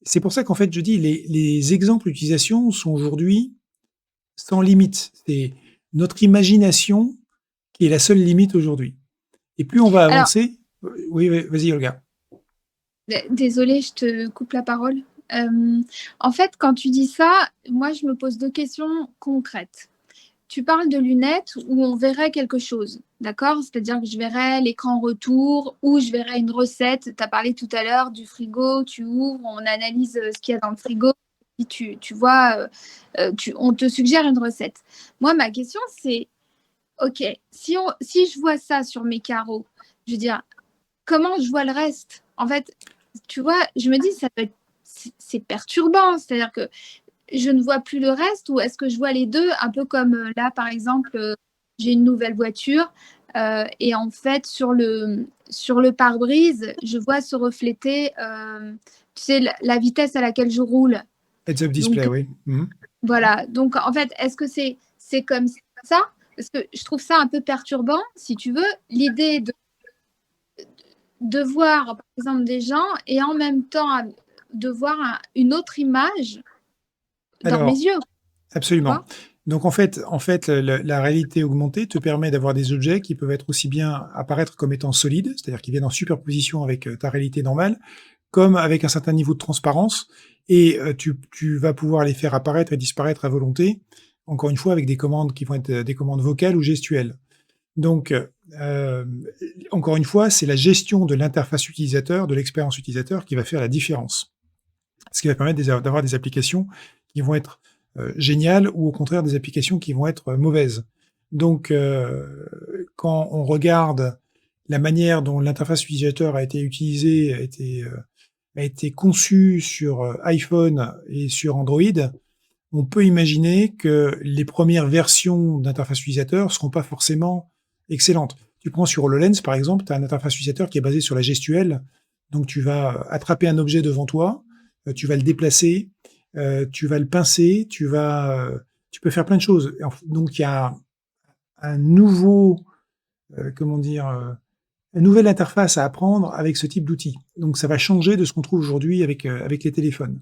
S1: C'est pour ça qu'en fait, je dis, les exemples d'utilisation sont aujourd'hui sans limite. C'est notre imagination qui est la seule limite aujourd'hui. Et plus on va
S2: Alors,
S1: avancer... Oui, vas-y, Olga.
S2: désolée, je te coupe la parole. En fait, quand tu dis ça, moi, je me pose deux questions concrètes. Tu parles de lunettes où on verrait quelque chose, d'accord? C'est-à-dire que je verrais l'écran retour ou je verrais une recette. Tu as parlé tout à l'heure du frigo, tu ouvres, on analyse ce qu'il y a dans le frigo, puis tu vois, on te suggère une recette. Moi, ma question, c'est, OK, si je vois ça sur mes carreaux, je veux dire, comment je vois le reste? En fait, tu vois, je me dis, c'est perturbant. C'est-à-dire que je ne vois plus le reste ou est-ce que je vois les deux? Un peu comme là, par exemple, j'ai une nouvelle voiture et en fait, sur le pare-brise, je vois se refléter, tu sais, la vitesse à laquelle je roule.
S1: Heads-up display,
S2: Donc,
S1: oui.
S2: voilà. Donc, en fait, est-ce que c'est comme ça? Parce que je trouve ça un peu perturbant, si tu veux. L'idée de voir, par exemple, des gens et en même temps de voir une autre image dans mes
S1: Alors,
S2: yeux. Tu
S1: absolument.
S2: vois?
S1: Donc en fait, la réalité augmentée te permet d'avoir des objets qui peuvent être aussi bien apparaître comme étant solides, c'est-à-dire qu'ils viennent en superposition avec ta réalité normale, comme avec un certain niveau de transparence, et tu vas pouvoir les faire apparaître et disparaître à volonté, encore une fois avec des commandes qui vont être des commandes vocales ou gestuelles. Donc, encore une fois, c'est la gestion de l'interface utilisateur, de l'expérience utilisateur qui va faire la différence. Ce qui va permettre d'avoir des applications qui vont être géniales ou au contraire des applications qui vont être mauvaises. Donc, quand on regarde la manière dont l'interface utilisateur a été utilisée, a été conçue sur iPhone et sur Android, on peut imaginer que les premières versions d'interface utilisateur ne seront pas forcément excellentes. Tu prends sur HoloLens, par exemple, tu as une interface utilisateur qui est basée sur la gestuelle. Donc, tu vas attraper un objet devant toi, tu vas le déplacer, tu vas le pincer, tu peux faire plein de choses. Donc, il y a un nouveau, une nouvelle interface à apprendre avec ce type d'outil. Donc, ça va changer de ce qu'on trouve aujourd'hui avec les téléphones.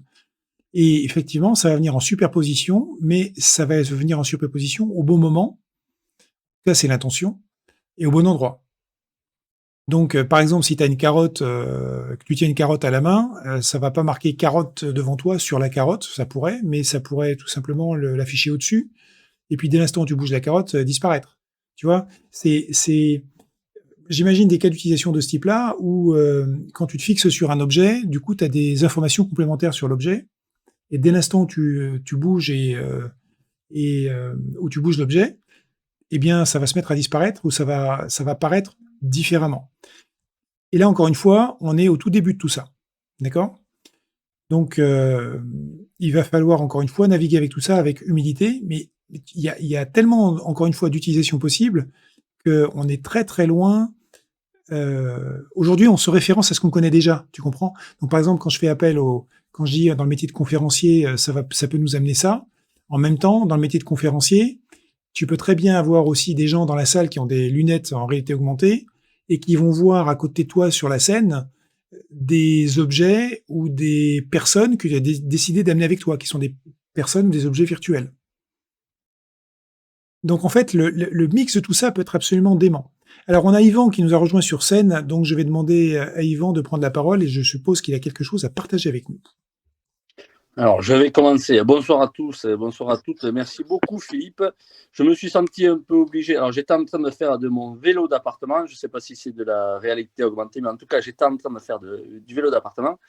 S1: Et effectivement, ça va venir en superposition, mais ça va venir en superposition au bon moment. Ça, c'est l'intention, et au bon endroit. Donc, par exemple, si tu as une carotte, que tu tiens une carotte à la main, ça va pas marquer carotte devant toi sur la carotte, ça pourrait, mais ça pourrait tout simplement l'afficher au-dessus. Et puis, dès l'instant où tu bouges la carotte, disparaître. Tu vois, j'imagine des cas d'utilisation de ce type-là où, quand tu te fixes sur un objet, du coup, tu as des informations complémentaires sur l'objet. Et dès l'instant où tu bouges où tu bouges l'objet, eh bien, ça va se mettre à disparaître ou ça va paraître différemment. Et là, encore une fois, on est au tout début de tout ça. D'accord ? Donc, il va falloir, encore une fois, naviguer avec tout ça avec humilité, mais il y a tellement, encore une fois, d'utilisation possible qu'on est très, très loin. Aujourd'hui, on se référence à ce qu'on connaît déjà, tu comprends ? Donc, par exemple, quand je fais appel quand je dis dans le métier de conférencier, ça peut nous amener ça. En même temps, dans le métier de conférencier, tu peux très bien avoir aussi des gens dans la salle qui ont des lunettes en réalité augmentée et qui vont voir à côté de toi sur la scène des objets ou des personnes que tu as décidé d'amener avec toi, qui sont des personnes ou des objets virtuels. Donc en fait, le mix de tout ça peut être absolument dément. Alors on a Yvan qui nous a rejoint sur scène, donc je vais demander à Yvan de prendre la parole et je suppose qu'il a quelque chose à partager avec nous.
S7: Alors, je vais commencer. Bonsoir à tous, bonsoir à toutes. Merci beaucoup, Philippe. Je me suis senti un peu obligé. Alors, j'étais en train de faire de mon vélo d'appartement. Je ne sais pas si c'est de la réalité augmentée, mais en tout cas, j'étais en train de faire du vélo d'appartement.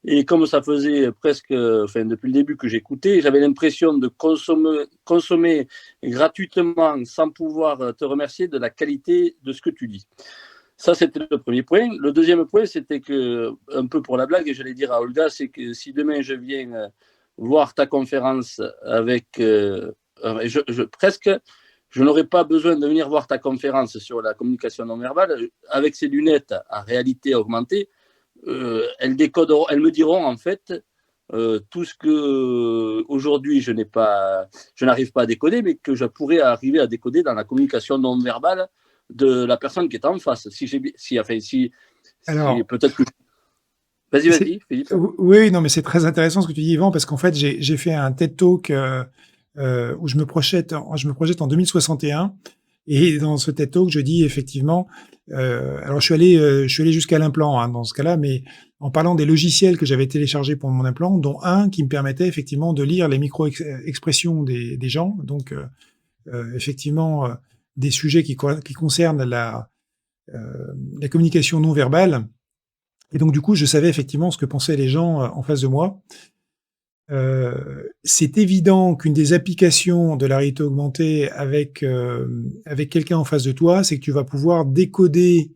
S7: Et comme ça faisait depuis le début que j'écoutais, j'avais l'impression de consommer gratuitement, sans pouvoir te remercier de la qualité de ce que tu dis. Ça, c'était le premier point. Le deuxième point, c'était que, un peu pour la blague, et j'allais dire à Olga, c'est que si demain je viens voir ta conférence avec... je n'aurais pas besoin de venir voir ta conférence sur la communication non verbale. Avec ces lunettes à réalité augmentée, elles me diront en fait tout ce que aujourd'hui je n'arrive pas à décoder, mais que je pourrais arriver à décoder dans la communication non verbale de la personne qui est en face. Alors, peut-être que... Vas-y, Philippe.
S1: Oui, non, mais c'est très intéressant ce que tu dis, Yvan, parce qu'en fait, j'ai fait un TED Talk où je me projette en 2061, et dans ce TED Talk, je dis effectivement, alors je suis allé jusqu'à l'implant dans ce cas-là, mais en parlant des logiciels que j'avais téléchargés pour mon implant, dont un qui me permettait effectivement de lire les micro-expressions des gens, donc effectivement des sujets qui concernent la communication non verbale. Et donc, du coup, je savais effectivement ce que pensaient les gens en face de moi. C'est évident qu'une des applications de la réalité augmentée avec quelqu'un en face de toi, c'est que tu vas pouvoir décoder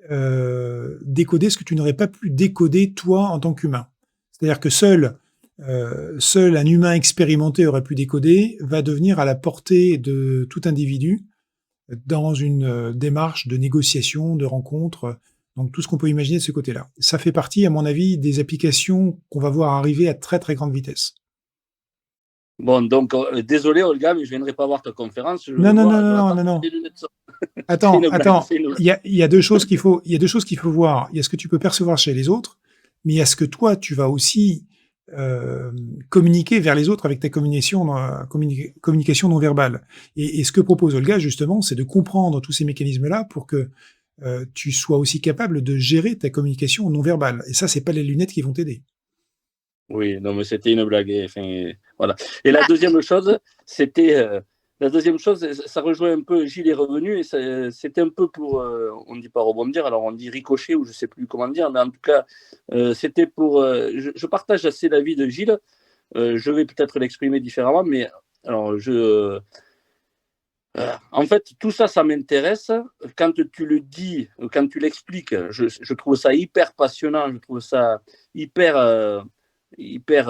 S1: ce que tu n'aurais pas pu décoder toi en tant qu'humain. C'est-à-dire que seul un humain expérimenté aurait pu décoder, va devenir à la portée de tout individu dans une démarche de négociation, de rencontre, donc tout ce qu'on peut imaginer de ce côté-là. Ça fait partie, à mon avis, des applications qu'on va voir arriver à très très grande vitesse.
S7: Bon, donc désolé Olga, mais je ne viendrai pas voir ta conférence.
S1: Non. Attends, il y a deux choses qu'il faut voir. Il y a ce que tu peux percevoir chez les autres, mais il y a ce que toi tu vas aussi communiquer vers les autres avec ta communication non verbale. Et ce que propose Olga, justement, c'est de comprendre tous ces mécanismes-là pour que tu sois aussi capable de gérer ta communication non verbale. Et ça, c'est pas les lunettes qui vont t'aider.
S7: Oui, non, mais c'était une blague. Enfin, voilà. Et la deuxième chose, c'était. La deuxième chose, ça rejoint un peu, Gilles est revenu, et c'était un peu pour, on ne dit pas rebondir, alors on dit ricocher, ou je ne sais plus comment dire, mais en tout cas, c'était pour. Je partage assez l'avis de Gilles, je vais peut-être l'exprimer différemment, mais alors en fait, tout ça, ça m'intéresse. Quand tu le dis, quand tu l'expliques, je trouve ça hyper passionnant, je trouve ça hyper, hyper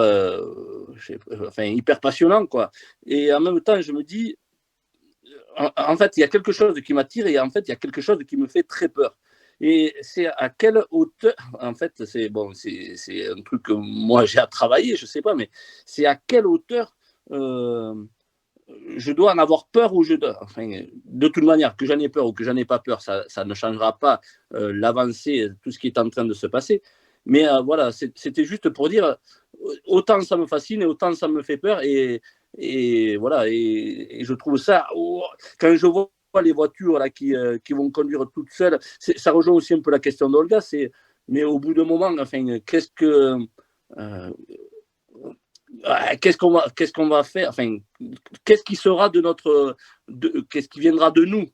S7: passionnant, quoi. Et en même temps, je me dis, en fait, il y a quelque chose qui m'attire et en fait, il y a quelque chose qui me fait très peur. Et c'est à quelle hauteur, en fait, c'est bon, c'est un truc que moi j'ai à travailler, je sais pas, mais c'est à quelle hauteur je dois en avoir peur ou je dois, enfin, de toute manière, que j'en ai peur ou que j'en ai pas peur, ça ne changera pas l'avancée, tout ce qui est en train de se passer. Mais voilà, c'était juste pour dire, autant ça me fascine et autant ça me fait peur. Et voilà, et je trouve ça, quand je vois les voitures là, qui vont conduire toutes seules, ça rejoint aussi un peu la question d'Olga, mais au bout d'un moment, enfin, qu'est-ce qu'on va faire, enfin, qu'est-ce qui sera qu'est-ce qui viendra de nous,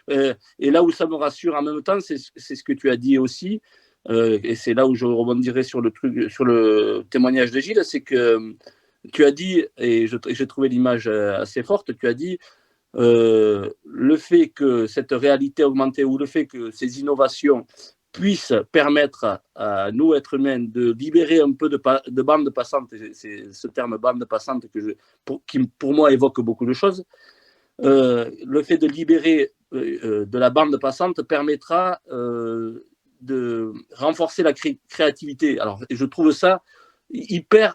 S7: et là où ça me rassure en même temps, c'est ce que tu as dit aussi, et c'est là où je rebondirai sur le témoignage de Gilles, c'est que tu as dit, et j'ai trouvé l'image assez forte, tu as dit le fait que cette réalité augmentée ou le fait que ces innovations puissent permettre à nous, êtres humains, de libérer un peu de bande passante, c'est ce terme bande passante qui pour moi évoque beaucoup de choses, le fait de libérer de la bande passante permettra de renforcer la créativité. Alors, je trouve ça hyper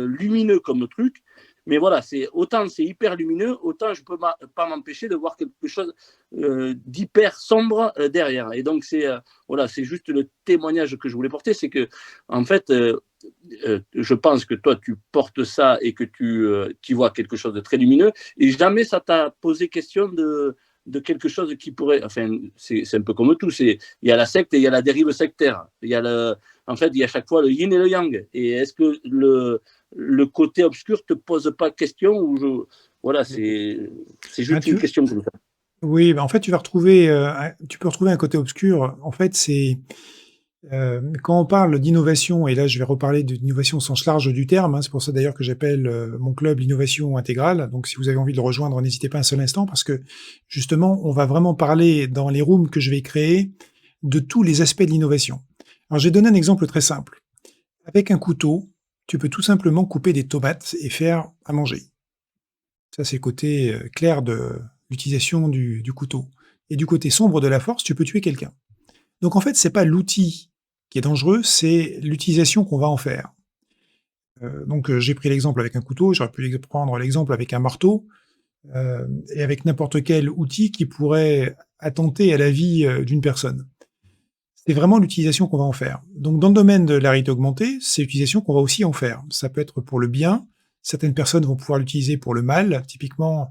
S7: lumineux comme truc, mais voilà, autant c'est hyper lumineux, autant je peux pas m'empêcher de voir quelque chose d'hyper sombre derrière. Et donc voilà, c'est juste le témoignage que je voulais porter, c'est que en fait, je pense que toi tu portes ça et que tu vois quelque chose de très lumineux, et jamais ça t'a posé question de quelque chose qui pourrait, enfin, c'est un peu comme tout, il y a la secte et il y a la dérive sectaire, en fait, il y a à chaque fois le yin et le yang. Et est-ce que le côté obscur te pose pas question, ou voilà, c'est juste une question comme ça.
S1: Oui, en fait, tu peux retrouver un côté obscur. En fait, c'est quand on parle d'innovation, et là je vais reparler d'innovation au sens large du terme, hein, c'est pour ça d'ailleurs que j'appelle mon club l'innovation intégrale. Donc si vous avez envie de le rejoindre, n'hésitez pas un seul instant, parce que justement, on va vraiment parler dans les rooms que je vais créer de tous les aspects de l'innovation. Alors je vais donner un exemple très simple. Avec un couteau, tu peux tout simplement couper des tomates et faire à manger. Ça, c'est le côté clair de l'utilisation du couteau. Et du côté sombre de la force, tu peux tuer quelqu'un. Donc en fait, c'est pas l'outil qui est dangereux, c'est l'utilisation qu'on va en faire. Donc j'ai pris l'exemple avec un couteau, j'aurais pu prendre l'exemple avec un marteau, et avec n'importe quel outil qui pourrait attenter à la vie d'une personne. C'est vraiment l'utilisation qu'on va en faire. Donc dans le domaine de la réalité augmentée, c'est l'utilisation qu'on va aussi en faire. Ça peut être pour le bien, certaines personnes vont pouvoir l'utiliser pour le mal, typiquement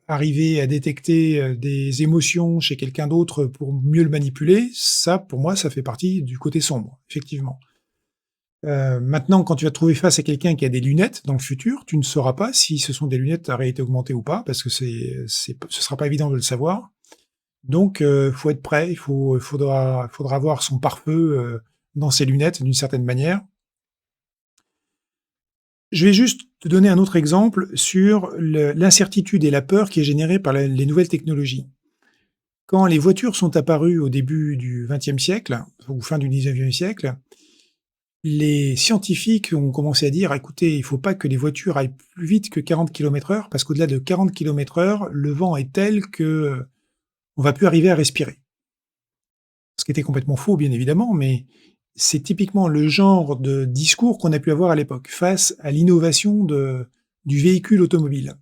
S1: arriver à détecter des émotions chez quelqu'un d'autre pour mieux le manipuler, ça, pour moi, ça fait partie du côté sombre, effectivement. Maintenant, quand tu vas te trouver face à quelqu'un qui a des lunettes dans le futur, tu ne sauras pas si ce sont des lunettes à réalité augmentée ou pas, parce que ce sera pas évident de le savoir. Donc, faut être prêt, il faudra avoir son pare-feu dans ses lunettes d'une certaine manière. Je vais juste te donner un autre exemple sur l'incertitude et la peur qui est générée par les nouvelles technologies. Quand les voitures sont apparues au début du XXe siècle, ou fin du XIXe siècle, les scientifiques ont commencé à dire, écoutez, il ne faut pas que les voitures aillent plus vite que 40 km/h, parce qu'au-delà de 40 km/h, le vent est tel que on va plus arriver à respirer. Ce qui était complètement faux, bien évidemment, mais c'est typiquement le genre de discours qu'on a pu avoir à l'époque, face à l'innovation du véhicule automobile.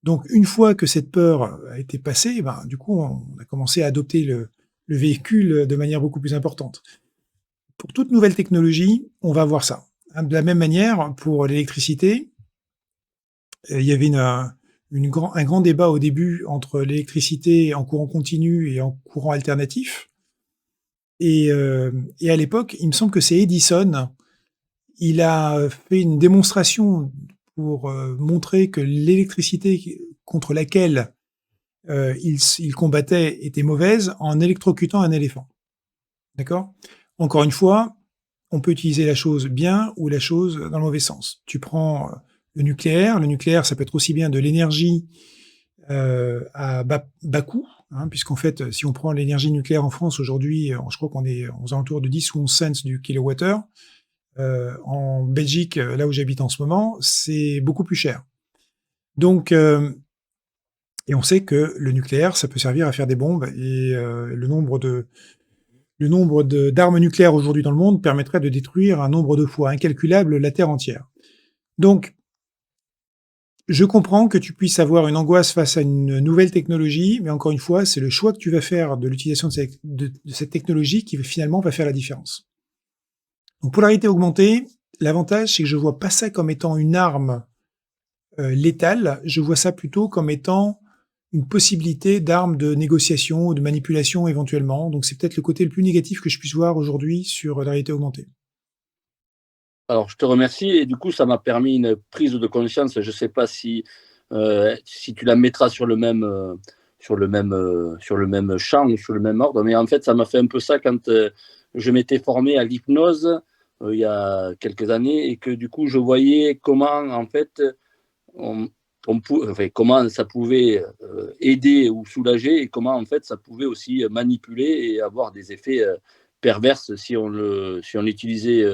S1: Donc une fois que cette peur a été passée, du coup on a commencé à adopter le véhicule de manière beaucoup plus importante. Pour toute nouvelle technologie, on va avoir ça. De la même manière, pour l'électricité, il y avait un grand débat au début entre l'électricité en courant continu et en courant alternatif. Et à l'époque, il me semble que c'est Edison, il a fait une démonstration pour montrer que l'électricité contre laquelle il combattait était mauvaise en électrocutant un éléphant. D'accord? Encore une fois, on peut utiliser la chose bien ou la chose dans le mauvais sens. Tu prends le nucléaire, ça peut être aussi bien de l'énergie à bas coût, hein, puisqu'en fait, si on prend l'énergie nucléaire en France aujourd'hui, je crois qu'on est aux alentours de 10 ou 11 cents du kilowattheure. En Belgique, là où j'habite en ce moment, c'est beaucoup plus cher. Donc, et on sait que le nucléaire, ça peut servir à faire des bombes, et le nombre d'armes nucléaires aujourd'hui dans le monde permettrait de détruire un nombre de fois incalculable la Terre entière. Donc, je comprends que tu puisses avoir une angoisse face à une nouvelle technologie, mais encore une fois, c'est le choix que tu vas faire de l'utilisation de cette technologie qui finalement va faire la différence. Donc pour la réalité augmentée, l'avantage, c'est que je vois pas ça comme étant une arme létale, je vois ça plutôt comme étant une possibilité d'arme de négociation ou de manipulation éventuellement. Donc c'est peut-être le côté le plus négatif que je puisse voir aujourd'hui sur la réalité augmentée.
S7: Alors, je te remercie et du coup, ça m'a permis une prise de conscience. Je ne sais pas si tu la mettras sur le même champ ou sur le même ordre, mais en fait, ça m'a fait un peu ça quand je m'étais formé à l'hypnose il y a quelques années et que du coup, je voyais comment en fait comment ça pouvait aider ou soulager et comment en fait ça pouvait aussi manipuler et avoir des effets perverses si on l'utilisait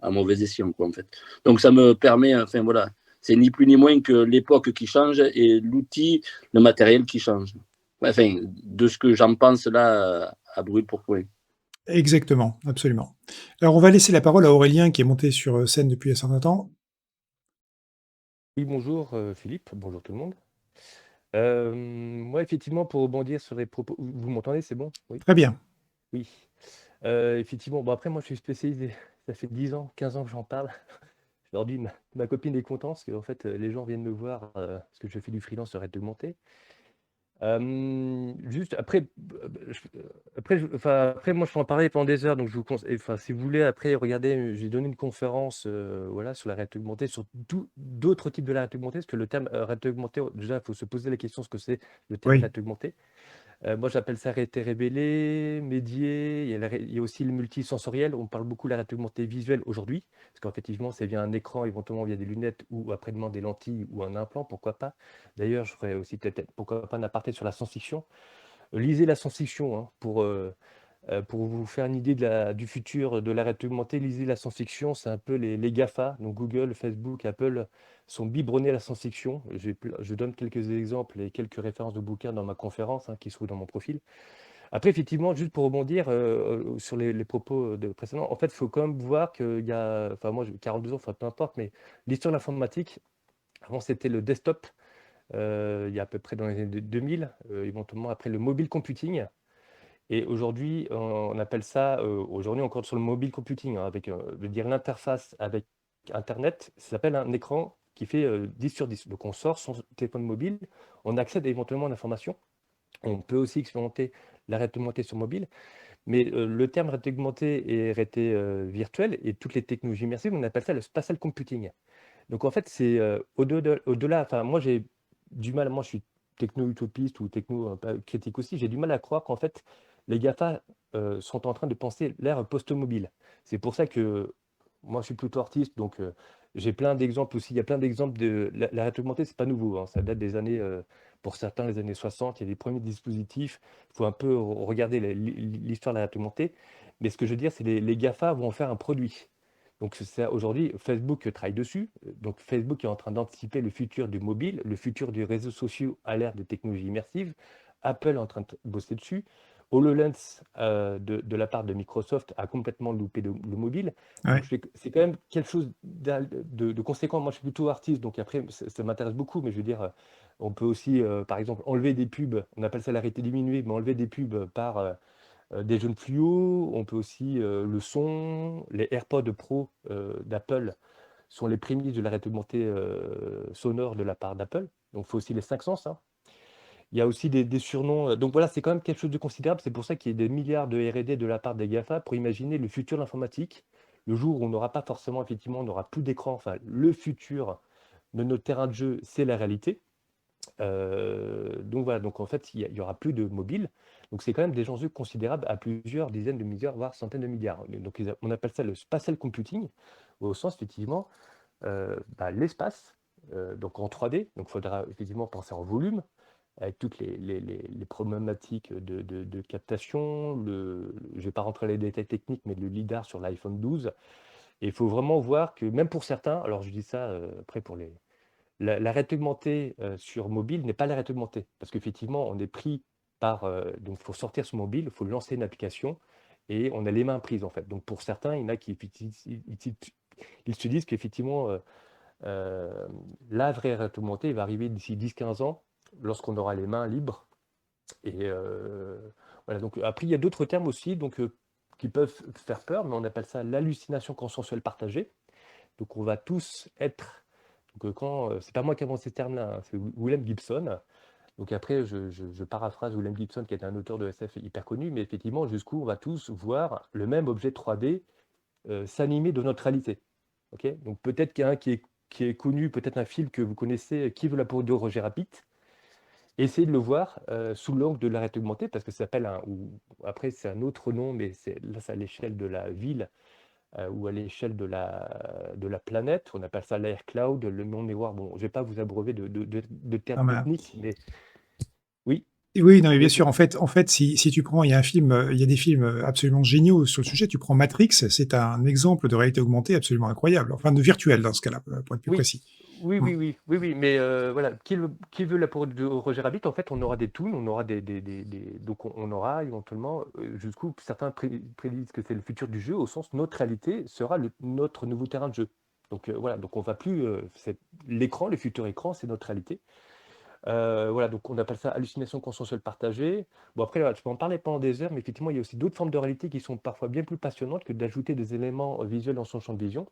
S7: à mauvais escient, quoi, en fait. Donc ça me permet, enfin voilà, c'est ni plus ni moins que l'époque qui change et l'outil, le matériel qui change. Enfin, de ce que j'en pense là à brûle pour point.
S1: Exactement, absolument. Alors on va laisser la parole à Aurélien qui est monté sur scène depuis un certain temps.
S8: Oui, bonjour Philippe, bonjour tout le monde. Moi, effectivement, pour rebondir sur les propos, vous m'entendez, c'est bon? Oui.
S1: Très bien.
S8: Oui. Effectivement, bon après, moi, je suis spécialisé, ça fait 10 ans, 15 ans que j'en parle. Je leur dis, ma copine est contente, parce qu'en fait, les gens viennent me voir, parce que je fais du freelance sur Règle Augmentée. Juste après, après, moi, je peux en parler pendant des heures, donc je vous conseille, enfin, si vous voulez, après, regardez, j'ai donné une conférence, voilà, sur la réalité augmentée, sur d'autres types de la réalité augmentée, parce que le terme réalité augmentée, déjà, il faut se poser la question ce que c'est le terme
S1: Oui.
S8: réalité augmentée. Moi, j'appelle ça réalité révélée, médiée. Il y a aussi le multisensoriel. On parle beaucoup de la réalité augmentée visuelle aujourd'hui, parce qu'effectivement, c'est via un écran, éventuellement via des lunettes ou après-demain des lentilles ou un implant, pourquoi pas. D'ailleurs, je ferai aussi peut-être, pourquoi pas, un aparté sur la science-fiction. Lisez la science-fiction hein, pour vous faire une idée du futur de la réalité augmentée. Lisez la science-fiction, c'est un peu les GAFA, donc Google, Facebook, Apple, sont biberonnés à la science-fiction. Je donne quelques exemples et quelques références de bouquins dans ma conférence qui se trouvent dans mon profil. Après, effectivement, juste pour rebondir sur les propos précédents, en fait, il faut quand même voir qu'il y a, enfin moi j'ai 42 ans, enfin peu importe, mais l'histoire de l'informatique, avant c'était le desktop, il y a à peu près dans les années 2000, éventuellement après le mobile computing. Et aujourd'hui, on appelle ça, aujourd'hui encore sur le mobile computing, avec je veux dire l'interface avec Internet, ça s'appelle un écran qui fait 10 sur 10. Donc on sort son téléphone mobile, on accède éventuellement à l'information. On peut aussi expérimenter la réalité augmentée sur mobile, mais le terme réalité augmentée et réalité virtuelle et toutes les technologies immersives, on appelle ça le spatial computing. Donc en fait, c'est au-delà, enfin moi j'ai du mal, moi je suis techno-utopiste ou techno-critique aussi, j'ai du mal à croire qu'en fait les GAFA sont en train de penser l'ère post-mobile. C'est pour ça que moi je suis plutôt artiste, donc j'ai plein d'exemples aussi, il y a plein d'exemples de la réalité augmentée, c'est pas nouveau, ça date des années, pour certains les années 60, il y a des premiers dispositifs, il faut un peu regarder l'histoire de la réalité augmentée, mais ce que je veux dire c'est les GAFA vont en faire un produit. Donc aujourd'hui, Facebook travaille dessus. Donc Facebook est en train d'anticiper le futur du mobile, le futur des réseaux sociaux à l'ère des technologies immersives. Apple est en train de bosser dessus. HoloLens, de la part de Microsoft, a complètement loupé le mobile.
S1: Ouais.
S8: Donc c'est quand même quelque chose de conséquent. Moi, je suis plutôt artiste, donc après, ça m'intéresse beaucoup. Mais je veux dire, on peut aussi, par exemple, enlever des pubs. On appelle ça la réalité diminuée, mais enlever des pubs par des jaunes fluo, on peut aussi le son, les AirPods Pro d'Apple sont les prémices de la réalité augmentée sonore de la part d'Apple. Donc, il faut aussi les 5 sens, hein. Il y a aussi des surnoms. Donc voilà, c'est quand même quelque chose de considérable. C'est pour ça qu'il y a des milliards de R&D de la part des GAFA pour imaginer le futur de l'informatique, le jour où on n'aura pas forcément, effectivement, on n'aura plus d'écran. Enfin, le futur de notre terrain de jeu, c'est la réalité. Donc voilà, donc en fait, il y aura plus de mobile. Donc c'est quand même des enjeux considérables à plusieurs dizaines de milliards, voire centaines de milliards. Donc on appelle ça le spatial computing, au sens effectivement l'espace, donc en 3D. Donc il faudra effectivement penser en volume, avec toutes les problématiques de captation. Je ne vais pas rentrer dans les détails techniques, mais le LIDAR sur l'iPhone 12. Et il faut vraiment voir que même pour certains, alors je dis ça après pour la réalité augmentée sur mobile n'est pas la réalité augmentée, parce qu'effectivement, on est pris par... donc, il faut sortir ce mobile, il faut lancer une application, et on a les mains prises, en fait. Donc, pour certains, il y en a qui ils se disent qu'effectivement, la vraie réalité augmentée va arriver d'ici 10-15 ans, lorsqu'on aura les mains libres. Et voilà, donc après, il y a d'autres termes aussi donc, qui peuvent faire peur, mais on appelle ça l'hallucination consensuelle partagée. Donc, on va tous être... Donc, c'est pas moi qui ai inventé ce terme-là, hein, c'est William Gibson. Donc après, je paraphrase William Gibson, qui est un auteur de SF hyper connu, mais effectivement, jusqu'où on va tous voir le même objet 3D s'animer de notre réalité. Okay, donc peut-être qu'il y a un qui est connu, peut-être un film que vous connaissez, Qui veut la peau de Roger Rabbit. Essayez de le voir sous l'angle de la réalité augmentée, parce que ça s'appelle après c'est un autre nom, mais là c'est à l'échelle de la ville ou à l'échelle de la planète. On appelle ça l'air cloud, le monde miroir. Bon, je ne vais pas vous abreuver de termes techniques, mais oui.
S1: Oui, non, mais bien sûr. En fait, si tu prends, il y a des films absolument géniaux sur le sujet. Tu prends Matrix, c'est un exemple de réalité augmentée absolument incroyable. Enfin, de virtuel dans ce cas-là, pour être plus précis.
S8: Oui, mais voilà, qui veut la peau de Roger Rabbit, en fait, on aura des toons, on aura donc on aura éventuellement, jusqu'où certains prédisent que c'est le futur du jeu, au sens notre réalité sera notre nouveau terrain de jeu. Donc voilà, donc on va plus, l'écran, le futur écran, c'est notre réalité. Voilà, donc on appelle ça hallucination consensuelle partagée. Bon, après, je peux en parler pendant des heures, mais effectivement, il y a aussi d'autres formes de réalité qui sont parfois bien plus passionnantes que d'ajouter des éléments visuels dans son champ de vision.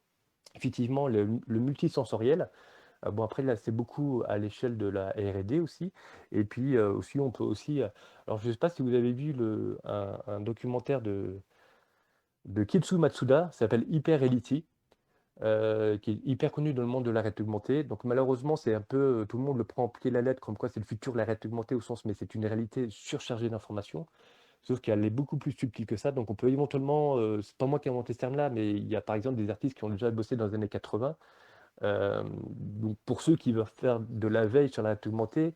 S8: Effectivement, le multisensoriel. Bon, après, là, c'est beaucoup à l'échelle de la R&D aussi. Et puis, aussi, on peut aussi... alors, je ne sais pas si vous avez vu un documentaire de Kitsu Matsuda, ça s'appelle Hyper Reality, qui est hyper connu dans le monde de la réalité augmentée. Donc, malheureusement, c'est un peu... tout le monde le prend au pied de la lettre, comme quoi c'est le futur de la réalité augmentée, au sens, mais c'est une réalité surchargée d'informations. Sauf qu'elle est beaucoup plus subtile que ça. Donc, on peut éventuellement... c'est pas moi qui ai inventé ce terme-là, mais il y a, par exemple, des artistes qui ont déjà bossé dans les années 80. Donc pour ceux qui veulent faire de la veille sur la réalité augmentée,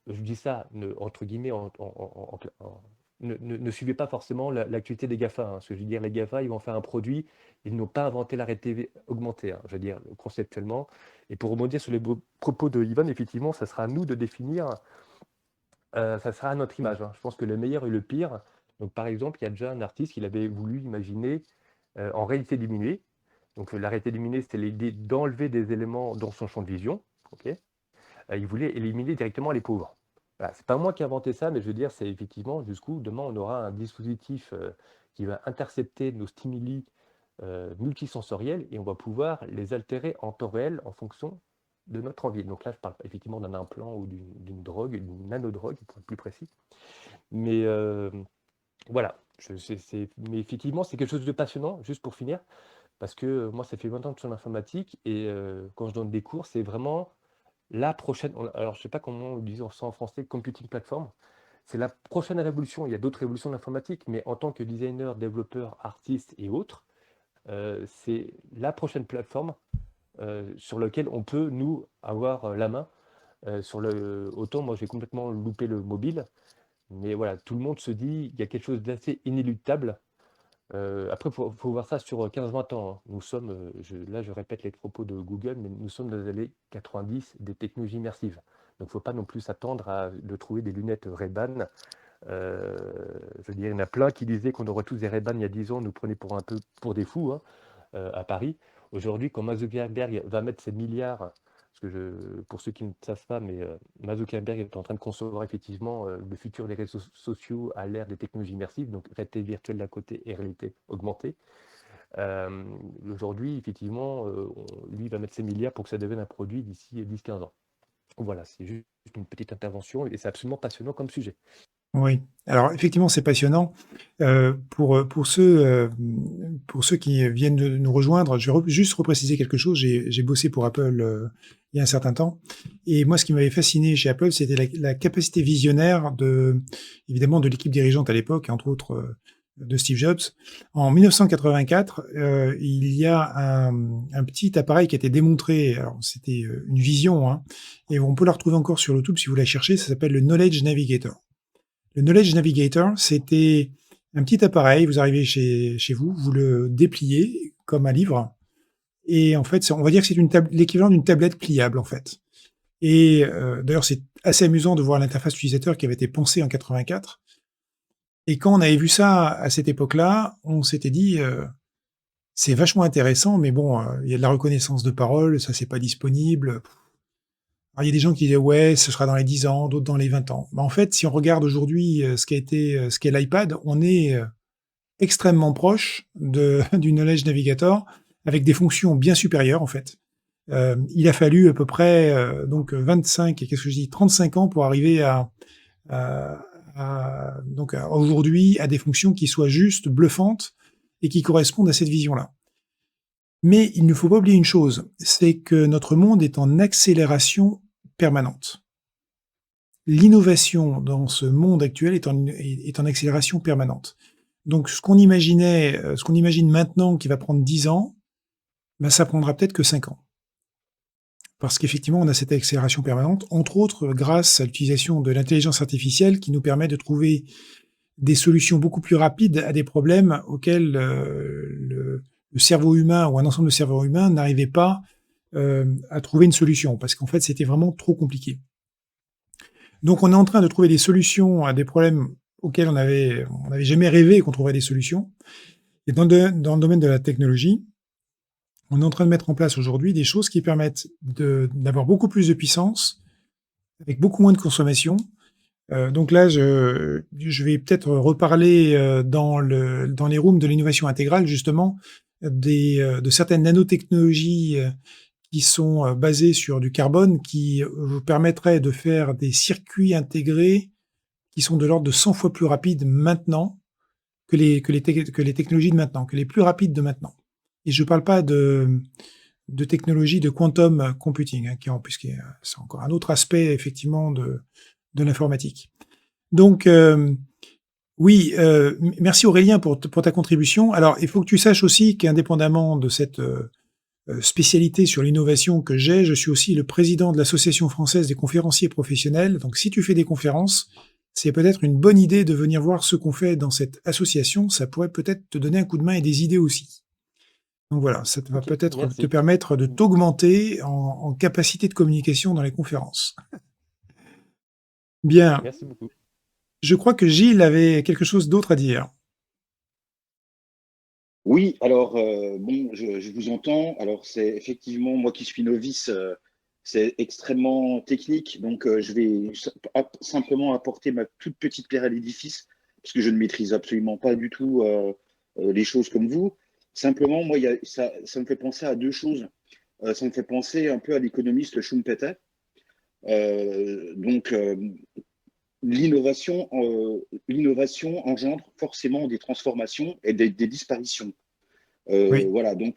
S8: je dis ça entre guillemets, ne suivez pas forcément l'actualité des GAFA. Hein. Ce que je veux dire, les GAFA, ils vont faire un produit, ils n'ont pas inventé la réalité augmentée, hein, je veux dire, conceptuellement. Et pour rebondir sur les propos de Ivan, effectivement, ça sera à nous de définir, ça sera à notre image. Hein. Je pense que le meilleur et le pire. Donc par exemple, il y a déjà un artiste qui avait voulu imaginer en réalité diminuée. Donc la réalité diminuée, c'était l'idée d'enlever des éléments dans son champ de vision. Okay, il voulait éliminer directement les pauvres. Voilà, c'est pas moi qui ai inventé ça, mais je veux dire, c'est effectivement jusqu'où demain on aura un dispositif qui va intercepter nos stimuli multisensoriels et on va pouvoir les altérer en temps réel en fonction de notre envie. Donc là, je parle effectivement d'un implant ou d'une drogue, d'une nanodrogue pour être plus précis. Mais voilà, mais effectivement, c'est quelque chose de passionnant, juste pour finir. Parce que moi, ça fait 20 ans que je suis en informatique et quand je donne des cours, c'est vraiment la prochaine. Alors, je ne sais pas comment on dit ça en français, computing platform. C'est la prochaine révolution. Il y a d'autres révolutions de l'informatique, mais en tant que designer, développeur, artiste et autres, c'est la prochaine plateforme sur laquelle on peut, nous, avoir la main. Autant, moi, j'ai complètement loupé le mobile, mais voilà, tout le monde se dit il y a quelque chose d'assez inéluctable. Après, il faut voir ça sur 15-20 ans. Hein. Nous sommes, là je répète les propos de Google, mais nous sommes dans les années 90 des technologies immersives. Donc il ne faut pas non plus s'attendre de trouver des lunettes Ray-Ban. Je veux dire, il y en a plein qui disaient qu'on aurait tous des Ray-Ban il y a 10 ans, nous prenaient un peu pour des fous hein, à Paris. Aujourd'hui, quand Mark Zuckerberg va mettre ses milliards Pour ceux qui ne savent pas, mais Mark Zuckerberg est en train de concevoir effectivement le futur des réseaux sociaux à l'ère des technologies immersives, donc réalité virtuelle d'un côté et réalité augmentée. Aujourd'hui, effectivement, lui va mettre ses milliards pour que ça devienne un produit d'ici 10-15 ans. Voilà, c'est juste une petite intervention et c'est absolument passionnant comme sujet.
S1: Oui, alors effectivement, c'est passionnant. Pour ceux qui viennent de nous rejoindre, je vais juste repréciser quelque chose. J'ai bossé pour Apple il y a un certain temps, et moi, ce qui m'avait fasciné chez Apple, c'était la capacité visionnaire évidemment, de l'équipe dirigeante à l'époque, entre autres de Steve Jobs. En 1984, il y a un petit appareil qui a été démontré. Alors, c'était une vision, hein, et on peut la retrouver encore sur YouTube si vous la cherchez. Ça s'appelle le Knowledge Navigator. Le Knowledge Navigator, c'était un petit appareil, vous arrivez chez vous, vous le dépliez comme un livre, et en fait, on va dire que c'est l'équivalent d'une tablette pliable, en fait. Et d'ailleurs, c'est assez amusant de voir l'interface utilisateur qui avait été pensée en 84. Et quand on avait vu ça à cette époque-là, on s'était dit, c'est vachement intéressant, mais bon, il y a de la reconnaissance de parole, ça, c'est pas disponible. Alors, il y a des gens qui disaient ouais, ce sera dans les 10 ans, d'autres dans les 20 ans. En fait, si on regarde aujourd'hui ce qu'est l'iPad, on est extrêmement proche du Knowledge Navigator avec des fonctions bien supérieures en fait. Il a fallu à peu près donc 25 et qu'est-ce que je dis 35 ans pour arriver donc aujourd'hui à des fonctions qui soient juste bluffantes et qui correspondent à cette vision-là. Mais il ne faut pas oublier une chose, c'est que notre monde est en accélération permanente. L'innovation dans ce monde actuel est en accélération permanente. Donc ce qu'on imagine maintenant qui va prendre 10 ans, ben, ça prendra peut-être que 5 ans. Parce qu'effectivement, on a cette accélération permanente, entre autres grâce à l'utilisation de l'intelligence artificielle qui nous permet de trouver des solutions beaucoup plus rapides à des problèmes auxquels le cerveau humain ou un ensemble de cerveaux humains n'arrivait pas à trouver une solution, parce qu'en fait, c'était vraiment trop compliqué. Donc, on est en train de trouver des solutions à des problèmes auxquels on n'avait jamais rêvé qu'on trouverait des solutions. Et dans le domaine de la technologie, on est en train de mettre en place aujourd'hui des choses qui permettent d'avoir beaucoup plus de puissance, avec beaucoup moins de consommation. Donc là, je vais peut-être reparler dans les rooms de l'innovation intégrale, justement, de certaines nanotechnologies qui sont basées sur du carbone, qui vous permettraient de faire des circuits intégrés qui sont de l'ordre de 100 fois plus rapides maintenant que les technologies de maintenant, que les plus rapides de maintenant. Et je ne parle pas de technologie de quantum computing, hein, puisque c'est encore un autre aspect, effectivement, de l'informatique. Donc, oui, merci Aurélien pour ta contribution. Alors, il faut que tu saches aussi qu'indépendamment de cette spécialité sur l'innovation que je suis aussi le président de l'Association française des conférenciers professionnels. Donc, si tu fais des conférences, c'est peut-être une bonne idée de venir voir ce qu'on fait dans cette association. Ça pourrait peut-être te donner un coup de main et des idées aussi. Donc voilà, ça va peut-être te permettre de t'augmenter en capacité de communication dans les conférences. Bien.
S8: Merci beaucoup.
S1: Je crois que Gilles avait quelque chose d'autre à dire.
S4: Oui, alors, bon, je vous entends. Alors, c'est effectivement, moi qui suis novice, c'est extrêmement technique. Donc, je vais simplement apporter ma toute petite pierre à l'édifice, parce que je ne maîtrise absolument pas du tout les choses comme vous. Simplement, moi, ça me fait penser à deux choses. Ça me fait penser un peu à l'économiste Schumpeter. L'innovation engendre forcément des transformations et des disparitions.
S1: Oui.
S4: Voilà, donc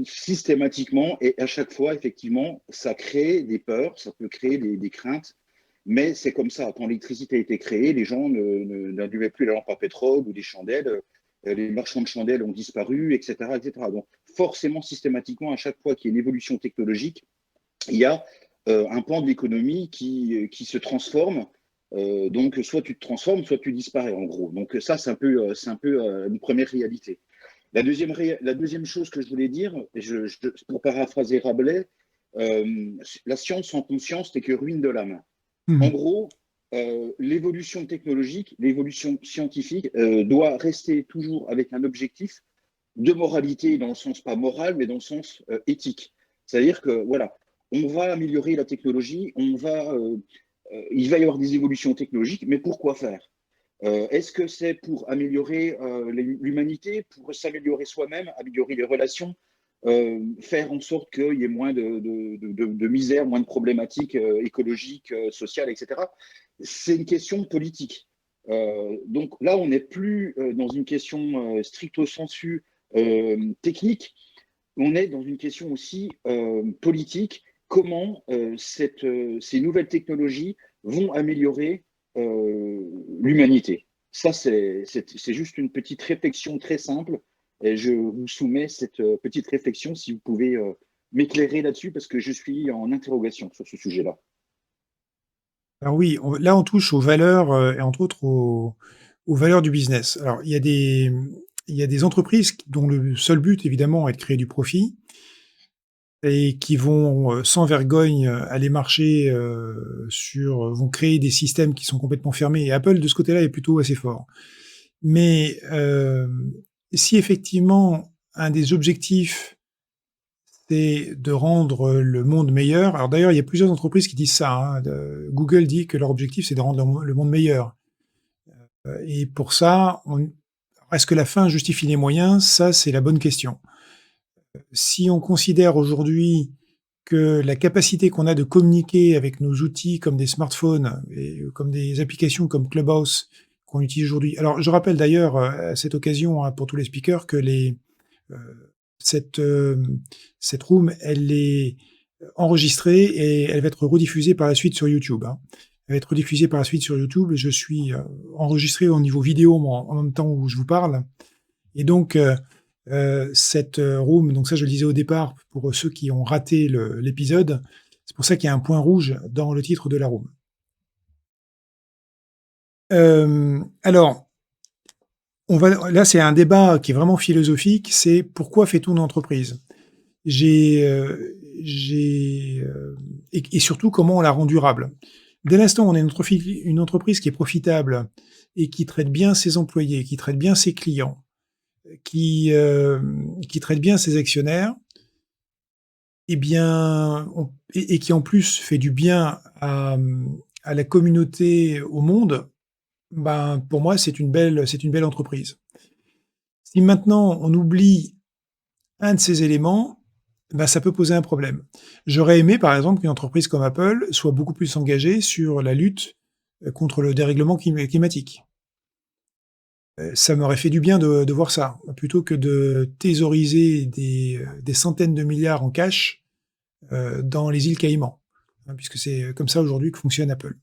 S4: systématiquement et à chaque fois, effectivement, ça crée des peurs, ça peut créer des craintes, mais c'est comme ça. Quand l'électricité a été créée, les gens n'allumaient plus la lampe à pétrole ou des chandelles, les marchands de chandelles ont disparu, etc., etc. Donc forcément, systématiquement, à chaque fois qu'il y a une évolution technologique, il y a un pan de l'économie qui se transforme. Donc, soit tu te transformes, soit tu disparais, en gros. Donc, ça, c'est un peu une première réalité. La deuxième chose que je voulais dire, pour paraphraser Rabelais, la science sans conscience n'est que ruine de l'âme. En gros, l'évolution technologique, l'évolution scientifique doit rester toujours avec un objectif de moralité, dans le sens pas moral, mais dans le sens éthique. C'est-à-dire que, voilà, on va améliorer la technologie, il va y avoir des évolutions technologiques, mais pourquoi faire? Est-ce que c'est pour améliorer l'humanité, pour s'améliorer soi-même, améliorer les relations, faire en sorte qu'il y ait moins de misère, moins de problématiques écologiques, sociales, etc. C'est une question politique. Donc là, on n'est plus dans une question stricto sensu technique, on est dans une question aussi politique. Comment ces nouvelles technologies vont améliorer l'humanité? Ça, c'est juste une petite réflexion très simple. Et je vous soumets cette petite réflexion, si vous pouvez m'éclairer là-dessus, parce que je suis en interrogation sur ce sujet-là.
S1: Alors oui, là on touche aux valeurs et entre autres aux valeurs du business. Alors il y a des entreprises dont le seul but évidemment est de créer du profit et qui vont sans vergogne aller marcher vont créer des systèmes qui sont complètement fermés. Et Apple de ce côté-là est plutôt assez fort. Mais si effectivement un des objectifs c'est de rendre le monde meilleur. Alors d'ailleurs, il y a plusieurs entreprises qui disent ça, hein. Google dit que leur objectif, c'est de rendre le monde meilleur. Et pour ça, est-ce que la fin justifie les moyens? Ça, c'est la bonne question. Si on considère aujourd'hui que la capacité qu'on a de communiquer avec nos outils comme des smartphones et comme des applications comme Clubhouse qu'on utilise aujourd'hui. Alors, je rappelle d'ailleurs à cette occasion, hein, pour tous les speakers, que cette room, elle est enregistrée et elle va être rediffusée par la suite sur YouTube, hein. Elle va être rediffusée par la suite sur YouTube. Je suis enregistré au niveau vidéo en même temps où je vous parle. Et donc, cette room, donc ça je le disais au départ pour ceux qui ont raté l'épisode, c'est pour ça qu'il y a un point rouge dans le titre de la room. Alors, là, c'est un débat qui est vraiment philosophique, c'est pourquoi fait-on une entreprise? Et surtout, comment on la rend durable? Dès l'instant où on a une entreprise qui est profitable et qui traite bien ses employés, qui traite bien ses clients, qui traite bien ses actionnaires, eh bien, et qui en plus fait du bien à la communauté, au monde, ben, pour moi, c'est une belle entreprise. Si maintenant on oublie un de ces éléments, ben, ça peut poser un problème. J'aurais aimé, par exemple, qu'une entreprise comme Apple soit beaucoup plus engagée sur la lutte contre le dérèglement climatique. Ça m'aurait fait du bien de voir ça, plutôt que de thésauriser des centaines de milliards en cash dans les îles Caïmans, hein, puisque c'est comme ça aujourd'hui que fonctionne Apple.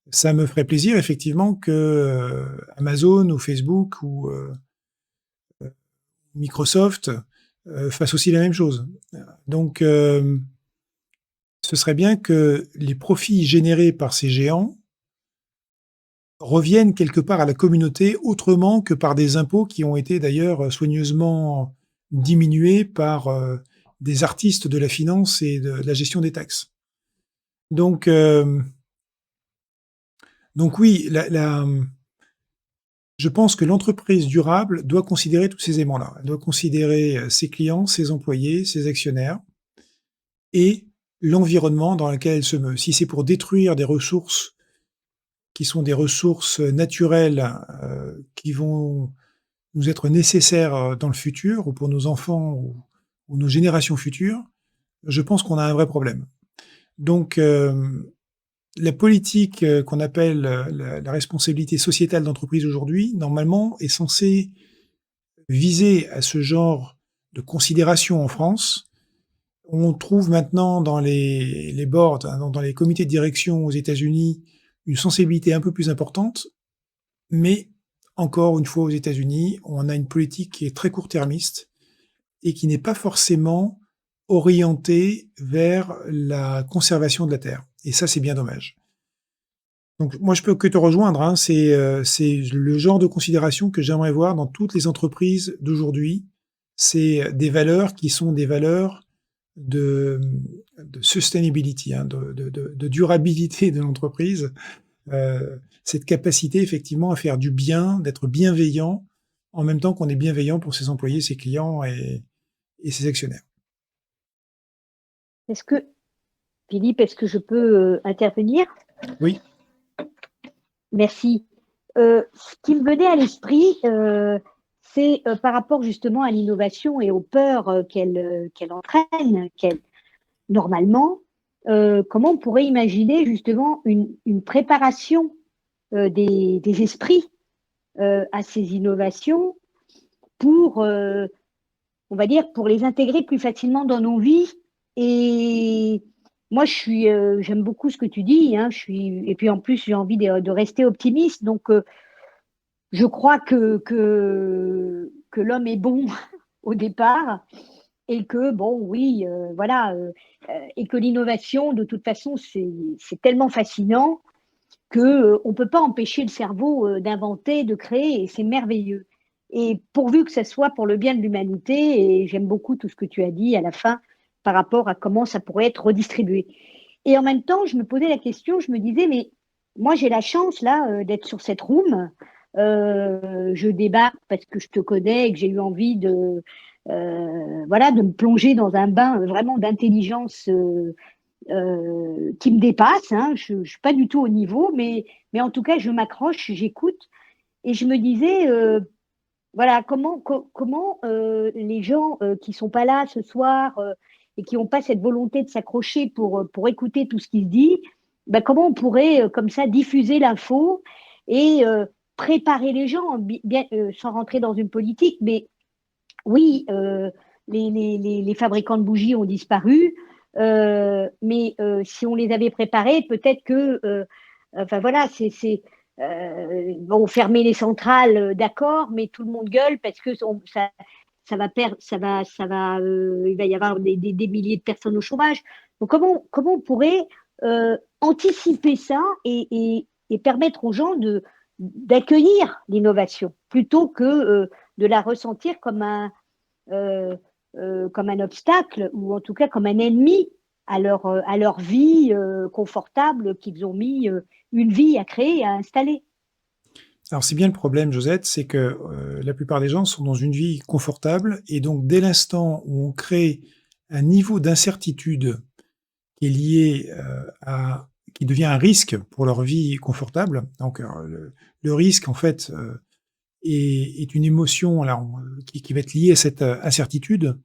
S1: Ça me ferait plaisir effectivement que Amazon ou Facebook ou Microsoft fassent aussi la même chose. Donc, ce serait bien que les profits générés par ces géants reviennent quelque part à la communauté autrement que par des impôts qui ont été d'ailleurs soigneusement diminués par des artistes de la finance et de la gestion des taxes. Donc oui, je pense que l'entreprise durable doit considérer tous ces éléments-là. Elle doit considérer ses clients, ses employés, ses actionnaires et l'environnement dans lequel elle se meut. Si c'est pour détruire des ressources qui sont des ressources naturelles qui vont nous être nécessaires dans le futur ou pour nos enfants ou nos générations futures, je pense qu'on a un vrai problème. Donc, la politique qu'on appelle la responsabilité sociétale d'entreprise aujourd'hui, normalement, est censée viser à ce genre de considération en France. On trouve maintenant dans les boards, dans les comités de direction aux États-Unis, une sensibilité un peu plus importante, mais encore une fois aux États-Unis, on a une politique qui est très court-termiste et qui n'est pas forcément orientée vers la conservation de la terre. Et ça, c'est bien dommage. Donc moi, je peux que te rejoindre, hein, c'est le genre de considération que j'aimerais voir dans toutes les entreprises d'aujourd'hui. C'est des valeurs qui sont des valeurs de sustainability, hein, de durabilité de l'entreprise, cette capacité effectivement à faire du bien, d'être bienveillant, en même temps qu'on est bienveillant pour ses employés, ses clients et ses actionnaires.
S6: Est-ce que Philippe, est-ce que je peux intervenir?
S1: Oui.
S6: Merci. Ce qui me venait à l'esprit, c'est par rapport justement à l'innovation et aux peurs qu'elle entraîne, normalement, comment on pourrait imaginer justement une préparation des esprits à ces innovations pour, on va dire, pour les intégrer plus facilement dans nos vies. Et moi, j'aime beaucoup ce que tu dis, hein, et puis en plus, j'ai envie de rester optimiste. Donc, je crois que l'homme est bon au départ et que, bon, oui, voilà, et que l'innovation, de toute façon, c'est tellement fascinant que on peut pas empêcher le cerveau d'inventer, de créer, et c'est merveilleux. Et pourvu que ça soit pour le bien de l'humanité, et j'aime beaucoup tout ce que tu as dit à la fin par rapport à comment ça pourrait être redistribué. Et en même temps, je me posais la question, je me disais, mais moi j'ai la chance là d'être sur cette room. Je débarque parce que je te connais et que j'ai eu envie voilà, de me plonger dans un bain vraiment d'intelligence qui me dépasse. Hein. Je ne suis pas du tout au niveau, mais en tout cas, je m'accroche, j'écoute. Et je me disais, voilà, comment les gens qui ne sont pas là ce soir et qui n'ont pas cette volonté de s'accrocher pour écouter tout ce qui se dit, ben, comment on pourrait, comme ça, diffuser l'info et préparer les gens, bien, sans rentrer dans une politique, mais oui, les fabricants de bougies ont disparu, mais si on les avait préparés, peut-être que, enfin voilà, bon, fermer les centrales, d'accord, mais tout le monde gueule parce que ça va perdre, il va y avoir des milliers de personnes au chômage. Donc comment on pourrait anticiper ça et permettre aux gens d'accueillir l'innovation plutôt que de la ressentir comme un obstacle ou en tout cas comme un ennemi à leur vie confortable qu'ils ont mis une vie à créer, à installer.
S1: Alors c'est bien le problème, Josette, c'est que la plupart des gens sont dans une vie confortable et donc dès l'instant où on crée un niveau d'incertitude qui est lié qui devient un risque pour leur vie confortable, donc le risque en fait est une émotion qui va être liée à cette incertitude,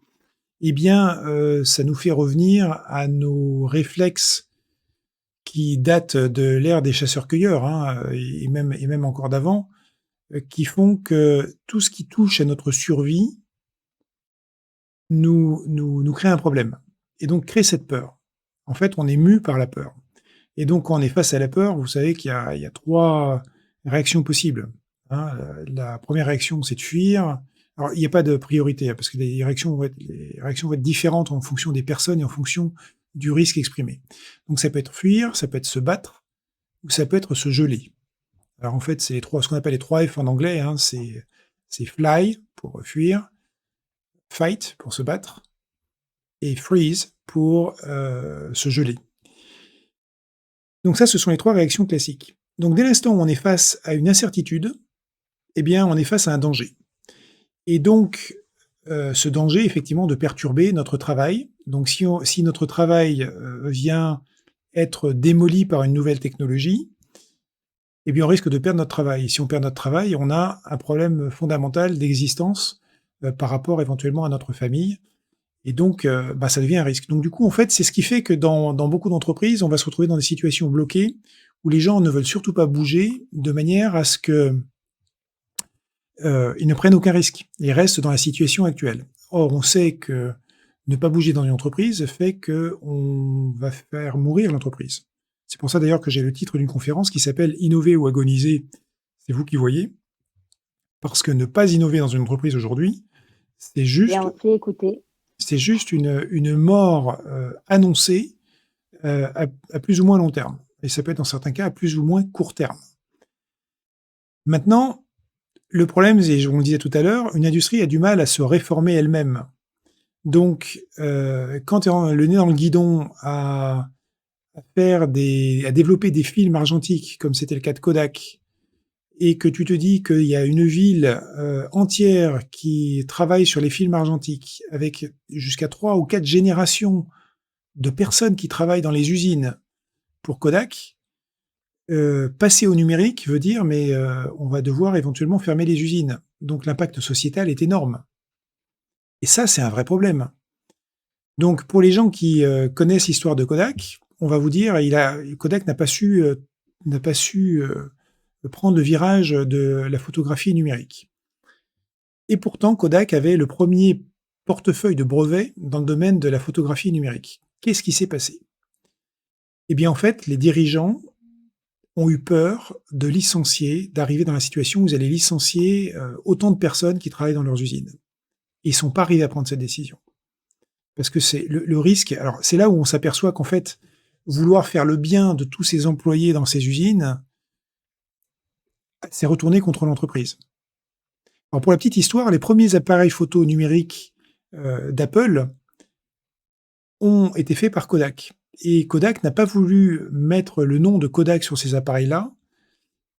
S1: eh bien ça nous fait revenir à nos réflexes qui datent de l'ère des chasseurs-cueilleurs, hein, et même encore d'avant, qui font que tout ce qui touche à notre survie nous crée un problème et donc crée cette peur. En fait, on est mû par la peur et donc quand on est face à la peur, vous savez qu'il y a 3 réactions possibles, hein. La première réaction, c'est de fuir. Alors il n'y a pas de priorité, hein, parce que les réactions vont être différentes en fonction des personnes et en fonction du risque exprimé. Donc ça peut être fuir, ça peut être se battre ou ça peut être se geler. Alors en fait, c'est ce qu'on appelle les 3 F en anglais, hein, c'est fly pour fuir, fight pour se battre et freeze pour se geler. Donc ça, ce sont les 3 réactions classiques. Donc dès l'instant où on est face à une incertitude, eh bien on est face à un danger. Et donc ce danger, effectivement, de perturber notre travail. Donc si notre travail vient être démoli par une nouvelle technologie, eh bien on risque de perdre notre travail. Et si on perd notre travail, on a un problème fondamental d'existence par rapport éventuellement à notre famille. Et donc, ça devient un risque. Donc du coup, en fait, c'est ce qui fait que dans beaucoup d'entreprises, on va se retrouver dans des situations bloquées où les gens ne veulent surtout pas bouger de manière à ce que ils ne prennent aucun risque. Ils restent dans la situation actuelle. Or, on sait que ne pas bouger dans une entreprise fait qu'on va faire mourir l'entreprise. C'est pour ça d'ailleurs que j'ai le titre d'une conférence qui s'appelle « Innover ou agoniser », c'est vous qui voyez, parce que ne pas innover dans une entreprise aujourd'hui, c'est juste une mort annoncée à plus ou moins long terme. Et ça peut être dans certains cas à plus ou moins court terme. Maintenant, le problème, et on le disait tout à l'heure, une industrie a du mal à se réformer elle-même. Donc, quand tu es le nez dans le guidon à développer des films argentiques, comme c'était le cas de Kodak, et que tu te dis qu'il y a une ville entière qui travaille sur les films argentiques, avec jusqu'à 3 ou 4 générations de personnes qui travaillent dans les usines pour Kodak, passer au numérique veut dire mais on va devoir éventuellement fermer les usines. Donc l'impact sociétal est énorme. Et ça, c'est un vrai problème. Donc pour les gens qui connaissent l'histoire de Kodak, on va vous dire Kodak n'a pas su prendre le virage de la photographie numérique. Et pourtant, Kodak avait le premier portefeuille de brevets dans le domaine de la photographie numérique. Qu'est-ce qui s'est passé? Eh bien, en fait, les dirigeants ont eu peur de licencier, d'arriver dans la situation où ils allaient licencier autant de personnes qui travaillent dans leurs usines. Ils ne sont pas arrivés à prendre cette décision. Parce que c'est le risque. Alors, c'est là où on s'aperçoit qu'en fait, vouloir faire le bien de tous ces employés dans ces usines, c'est retourné contre l'entreprise. Alors, pour la petite histoire, les premiers appareils photo numériques d'Apple ont été faits par Kodak. Et Kodak n'a pas voulu mettre le nom de Kodak sur ces appareils-là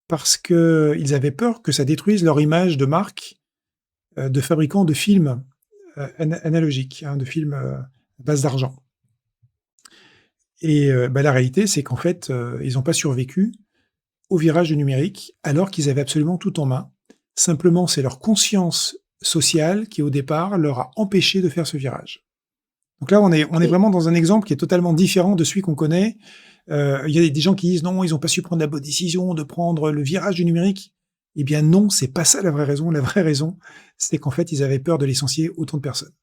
S1: parce qu'ils avaient peur que ça détruise leur image de marque de fabricant de films analogiques, de films à base d'argent. Et la réalité, c'est qu'en fait, ils n'ont pas survécu au virage du numérique alors qu'ils avaient absolument tout en main. Simplement, c'est leur conscience sociale qui, au départ, leur a empêché de faire ce virage. Donc là, on est vraiment dans un exemple qui est totalement différent de celui qu'on connaît. Il y a des gens qui disent non, ils n'ont pas su prendre la bonne décision de prendre le virage du numérique. Eh bien non, c'est pas ça la vraie raison. La vraie raison, c'est qu'en fait, ils avaient peur de licencier autant de personnes.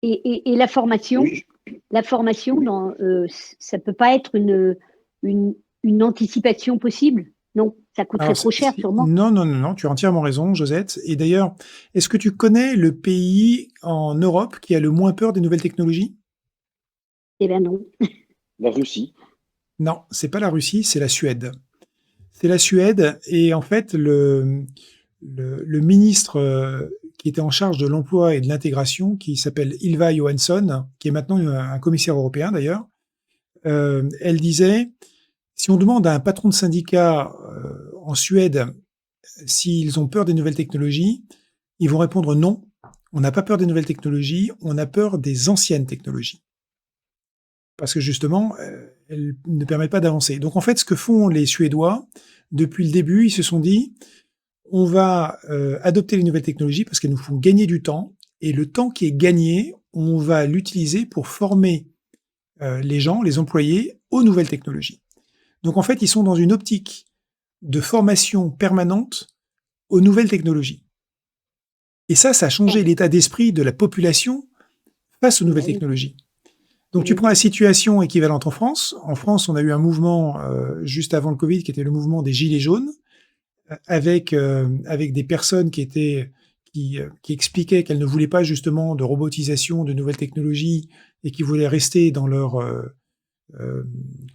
S6: Et la formation,
S4: Oui.
S6: ça peut pas être une anticipation possible? Non, ça coûterait
S1: Alors,
S6: trop cher sûrement.
S1: Non, tu as entièrement raison, Josette. Et d'ailleurs, est-ce que tu connais le pays en Europe qui a le moins peur des nouvelles technologies?
S6: Eh bien non.
S4: La Russie.
S1: Non, c'est pas la Russie, c'est la Suède. C'est la Suède, et en fait, le ministre qui était en charge de l'emploi et de l'intégration, qui s'appelle Ylva Johansson, qui est maintenant un commissaire européen d'ailleurs, elle disait, si on demande à un patron de syndicat en Suède s'ils ont peur des nouvelles technologies, ils vont répondre non, on n'a pas peur des nouvelles technologies, on a peur des anciennes technologies. Parce que justement, elles ne permettent pas d'avancer. Donc en fait, ce que font les Suédois, depuis le début, ils se sont dit, on va adopter les nouvelles technologies parce qu'elles nous font gagner du temps, et le temps qui est gagné, on va l'utiliser pour former les gens, les employés, aux nouvelles technologies. Donc en fait, ils sont dans une optique de formation permanente aux nouvelles technologies. Et ça a changé l'état d'esprit de la population face aux nouvelles technologies. Donc tu prends la situation équivalente en France. En France, on a eu un mouvement juste avant le Covid qui était le mouvement des Gilets jaunes, avec des personnes qui expliquaient qu'elles ne voulaient pas justement de robotisation, de nouvelles technologies, et qui voulaient rester dans leur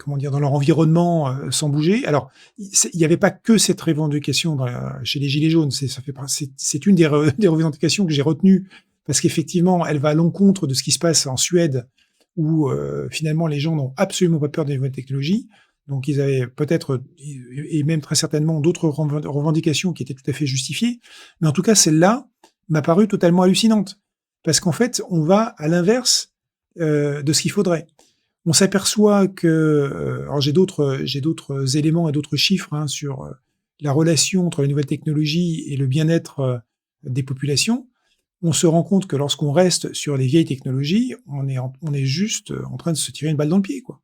S1: dans leur environnement sans bouger. Alors, il n'y avait pas que cette revendication chez les Gilets jaunes. C'est une des revendications que j'ai retenues parce qu'effectivement, elle va à l'encontre de ce qui se passe en Suède, où finalement les gens n'ont absolument pas peur des nouvelles technologies. Donc ils avaient peut-être, et même très certainement, d'autres revendications qui étaient tout à fait justifiées. Mais en tout cas, celle-là m'a paru totalement hallucinante. Parce qu'en fait, on va à l'inverse de ce qu'il faudrait. On s'aperçoit que, alors j'ai d'autres éléments et d'autres chiffres sur la relation entre les nouvelles technologies et le bien-être des populations. On se rend compte que lorsqu'on reste sur les vieilles technologies, on est juste en train de se tirer une balle dans le pied, quoi.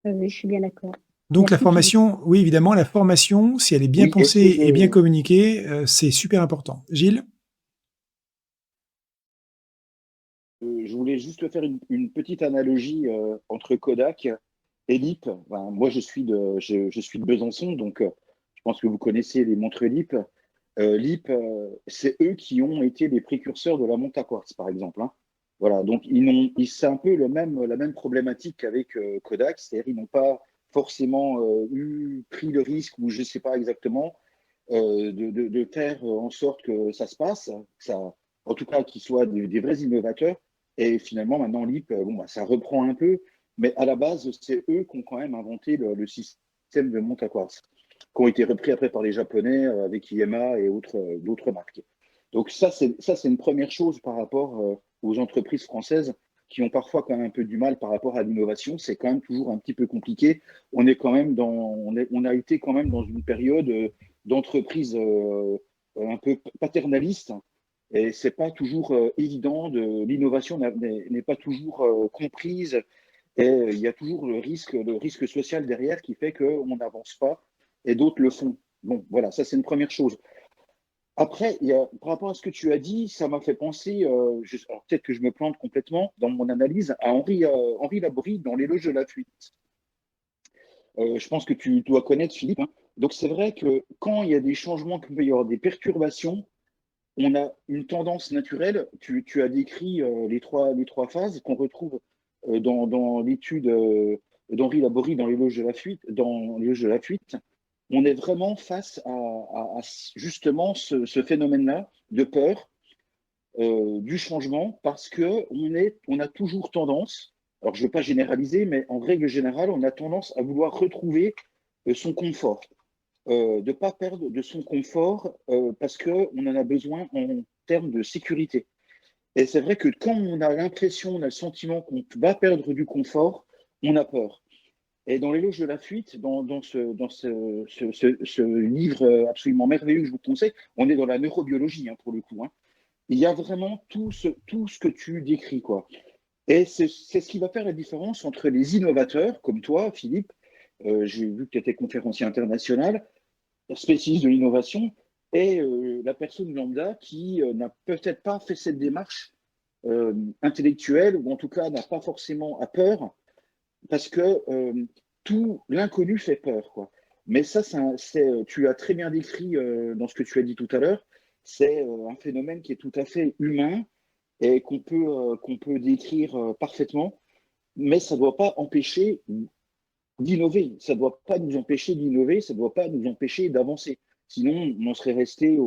S6: Je suis bien d'accord.
S1: Donc
S6: Merci,
S1: la formation, oui évidemment, la formation, si elle est bien pensée et bien communiquée, c'est super important. Gilles?
S4: Je voulais juste faire une petite analogie entre Kodak et LIP. Enfin, moi, je suis de Besançon, donc je pense que vous connaissez les montres LIP. LIP, c'est eux qui ont été les précurseurs de la montre à quartz, par exemple. Voilà, donc c'est un peu la même problématique qu'avec Kodak, c'est-à-dire ils n'ont pas forcément pris le risque, ou je ne sais pas exactement, de faire en sorte que ça se passe, en tout cas qu'ils soient des vrais innovateurs. Et finalement, maintenant, LIP, ça reprend un peu, mais à la base, c'est eux qui ont quand même inventé le système de montre à quartz, qui ont été repris après par les Japonais avec IMA et d'autres marques. Donc ça, c'est une première chose par rapport aux entreprises françaises qui ont parfois quand même un peu du mal par rapport à l'innovation. C'est quand même toujours un petit peu compliqué. On est quand même on a été quand même dans une période d'entreprise un peu paternaliste. Et c'est pas toujours évident. L'innovation n'est pas toujours comprise. Et il y a toujours le risque social derrière qui fait qu'on n'avance pas et d'autres le font. Bon, voilà, ça c'est une première chose. Après, par rapport à ce que tu as dit, ça m'a fait penser, alors peut-être que je me plante complètement dans mon analyse, à Henri Laborie dans L'éloge de la fuite. Je pense que tu dois connaître Philippe, hein. Donc c'est vrai que quand il y a des changements, qu'il peut y avoir des perturbations, on a une tendance naturelle. Tu as décrit les trois phases qu'on retrouve dans l'étude d'Henri Laborie dans L'éloge de la fuite. Dans L'éloge de la fuite, on est vraiment face à justement ce phénomène-là de peur du changement, parce que on a toujours tendance, alors je ne veux pas généraliser, mais en règle générale, on a tendance à vouloir retrouver son confort, de ne pas perdre de son confort parce qu'on en a besoin en termes de sécurité. Et c'est vrai que quand on a l'impression, on a le sentiment qu'on va perdre du confort, on a peur. Et dans L'éloge de la fuite, dans ce livre absolument merveilleux que je vous conseille, on est dans la neurobiologie, hein, pour le coup, hein. Il y a vraiment tout ce que tu décris, quoi. Et c'est ce qui va faire la différence entre les innovateurs, comme toi, Philippe. J'ai vu que tu étais conférencier international, spécialiste de l'innovation, et la personne lambda qui n'a peut-être pas fait cette démarche intellectuelle, ou en tout cas n'a pas forcément à peur, parce que tout l'inconnu fait peur, quoi. Mais ça, tu as très bien décrit dans ce que tu as dit tout à l'heure, c'est un phénomène qui est tout à fait humain et qu'on peut décrire parfaitement, mais ça ne doit pas empêcher d'innover, ça ne doit pas nous empêcher d'innover, ça ne doit pas nous empêcher d'avancer. Sinon, on serait resté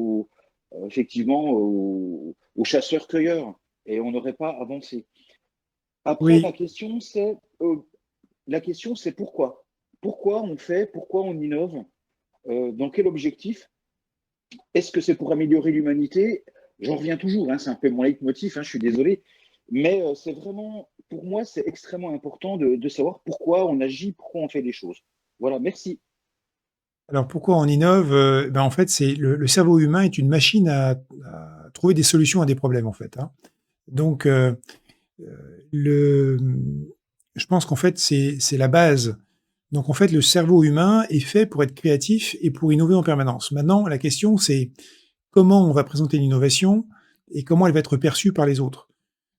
S4: effectivement aux chasseurs-cueilleurs et on n'aurait pas avancé. Après,
S1: Oui,
S4: la question, c'est pourquoi? Pourquoi on fait? Pourquoi on innove? Dans quel objectif? Est-ce que c'est pour améliorer l'humanité? J'en reviens toujours, hein, c'est un peu mon leitmotiv, hein, je suis désolé. Mais c'est vraiment, pour moi, c'est extrêmement important de savoir pourquoi on agit, pourquoi on fait les choses. Voilà, merci.
S1: alors pourquoi on innove? Ben, en fait, c'est le cerveau humain est une machine à trouver des solutions à des problèmes, en fait, hein. Donc, le je pense qu'en fait, c'est la base. Donc en fait, le cerveau humain est fait pour être créatif et pour innover en permanence. Maintenant, la question, c'est comment on va présenter l'innovation et comment elle va être perçue par les autres.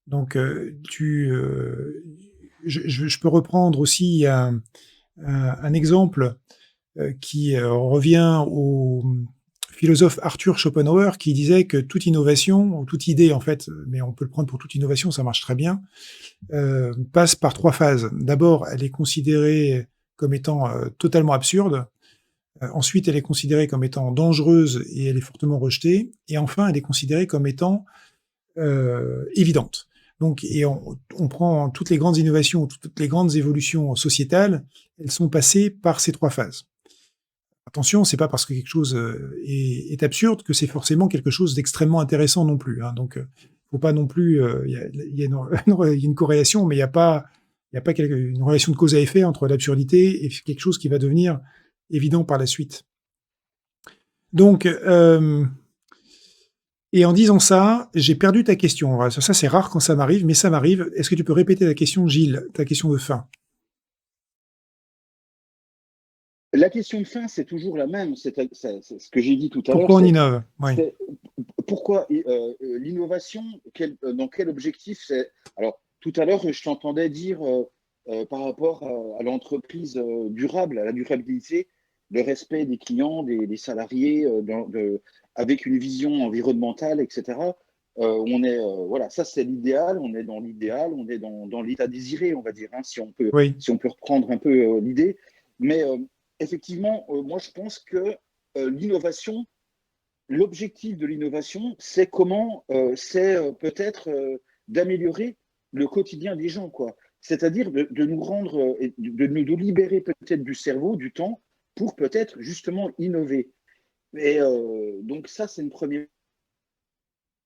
S1: Donc, je peux reprendre aussi un exemple qui revient au philosophe Arthur Schopenhauer, qui disait que toute innovation, ou toute idée en fait, mais on peut le prendre pour toute innovation, ça marche très bien, passe par trois phases. D'abord, elle est considérée comme étant totalement absurde. Ensuite, elle est considérée comme étant dangereuse et elle est fortement rejetée. Et enfin, elle est considérée comme étant évidente. Donc, et on prend toutes les grandes innovations, toutes les grandes évolutions sociétales, elles sont passées par ces trois phases. Attention, c'est pas parce que quelque chose est absurde que c'est forcément quelque chose d'extrêmement intéressant non plus, hein. Donc, faut pas non plus. Il y a une corrélation, mais il n'y a pas une relation de cause à effet entre l'absurdité et quelque chose qui va devenir évident par la suite. Donc, et en disant ça, j'ai perdu ta question. Voilà, ça c'est rare quand ça m'arrive, mais ça m'arrive. Est-ce que tu peux répéter ta question, Gilles, ta question de fin?
S4: La question de fin, c'est toujours la même. C'est ce que j'ai dit tout à l'heure.
S1: Pourquoi on innove? Oui.
S4: Pourquoi l'innovation, dans quel objectif c'est? Alors, tout à l'heure, je t'entendais dire par rapport à l'entreprise durable, à la durabilité, le respect des clients, des salariés, avec une vision environnementale, etc. Voilà, ça c'est l'idéal, on est dans l'idéal, on est dans l'état désiré, on va dire, hein, si on peut
S1: Oui.
S4: reprendre un peu l'idée. Mais effectivement, moi je pense que l'innovation, l'objectif de l'innovation, c'est peut-être d'améliorer le quotidien des gens, quoi. C'est-à-dire de nous rendre, de nous libérer peut-être du cerveau, du temps, pour peut-être justement innover. Et donc ça, c'est une première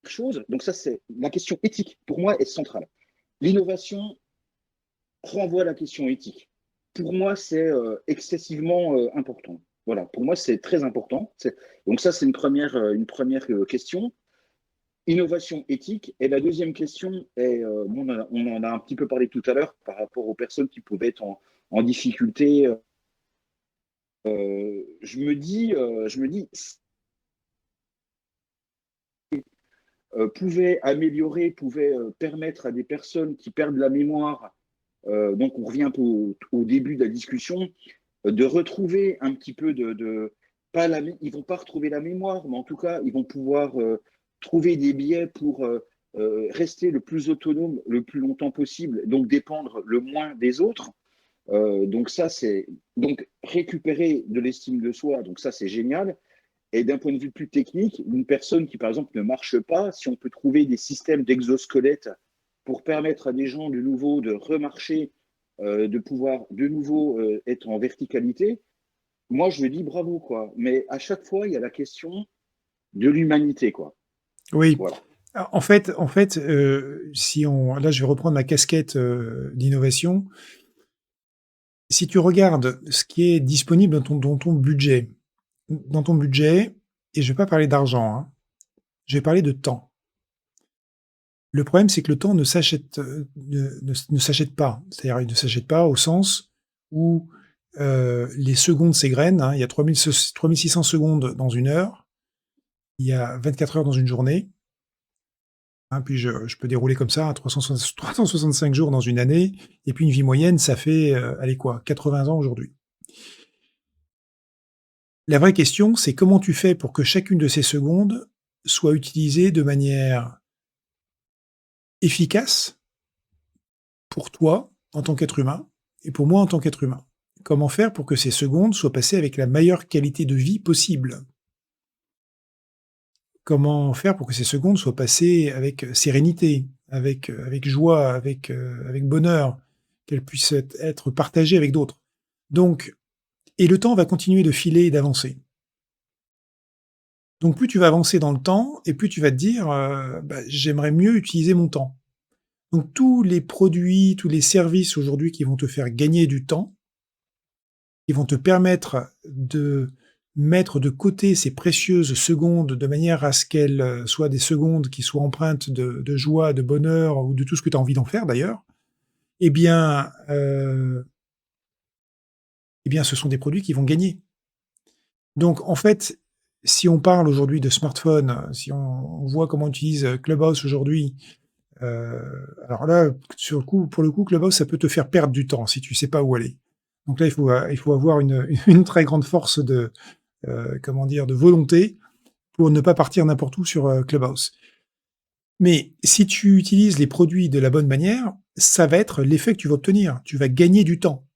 S4: chose. Donc ça, c'est la question éthique, pour moi, est centrale.
S9: l'innovation renvoie à la question éthique. Pour moi, c'est excessivement important. Voilà, pour moi, c'est très important. Donc ça, c'est une première question. Innovation éthique. Et la deuxième question est, on en a un petit peu parlé tout à l'heure par rapport aux personnes qui pouvaient être en difficulté. Je me dis, pouvait améliorer, pouvait permettre à des personnes qui perdent la mémoire, donc on revient un peu au début de la discussion, de retrouver un petit peu pas ils vont pas retrouver la mémoire, mais en tout cas, ils vont pouvoir trouver des biais pour rester le plus autonome le plus longtemps possible, donc dépendre le moins des autres. Donc ça, c'est donc récupérer de l'estime de soi, donc ça, c'est génial. Et d'un point de vue plus technique, une personne qui, par exemple, ne marche pas, si on peut trouver des systèmes d'exosquelettes pour permettre à des gens de nouveau de remarcher, de pouvoir de nouveau être en verticalité, moi, je dis bravo, quoi. Mais à chaque fois, il y a la question de l'humanité, quoi.
S1: Oui.
S9: Voilà.
S1: En fait, là, je vais reprendre ma casquette d'innovation. Si tu regardes ce qui est disponible dans ton budget, et je vais pas parler d'argent, hein, je vais parler de temps. Le problème, c'est que le temps ne s'achète pas. C'est-à-dire, il ne s'achète pas au sens où les secondes s'égrènent. Hein. Il y a 3600 secondes dans une heure. Il y a 24 heures dans une journée. Hein, puis je peux dérouler comme ça, 365 jours dans une année. Et puis une vie moyenne, ça fait, 80 ans aujourd'hui. La vraie question, c'est comment tu fais pour que chacune de ces secondes soit utilisée de manière efficace pour toi en tant qu'être humain et pour moi en tant qu'être humain. Comment faire pour que ces secondes soient passées avec la meilleure qualité de vie possible? Comment faire pour que ces secondes soient passées avec sérénité, avec joie, avec bonheur, qu'elles puissent être partagées avec d'autres? Donc, et le temps va continuer de filer et d'avancer. Donc plus tu vas avancer dans le temps et plus tu vas te dire, j'aimerais mieux utiliser mon temps. Donc tous les produits, tous les services aujourd'hui qui vont te faire gagner du temps, qui vont te permettre de mettre de côté ces précieuses secondes de manière à ce qu'elles soient des secondes qui soient empreintes de joie, de bonheur ou de tout ce que tu as envie d'en faire d'ailleurs, eh bien, ce sont des produits qui vont gagner. Donc en fait, si on parle aujourd'hui de smartphone, si on voit comment on utilise Clubhouse aujourd'hui, alors là, pour le coup, Clubhouse, ça peut te faire perdre du temps si tu sais pas où aller. Donc là, il faut avoir une très grande force de volonté pour ne pas partir n'importe où sur Clubhouse. Mais si tu utilises les produits de la bonne manière, ça va être l'effet que tu vas obtenir. Tu vas gagner du temps.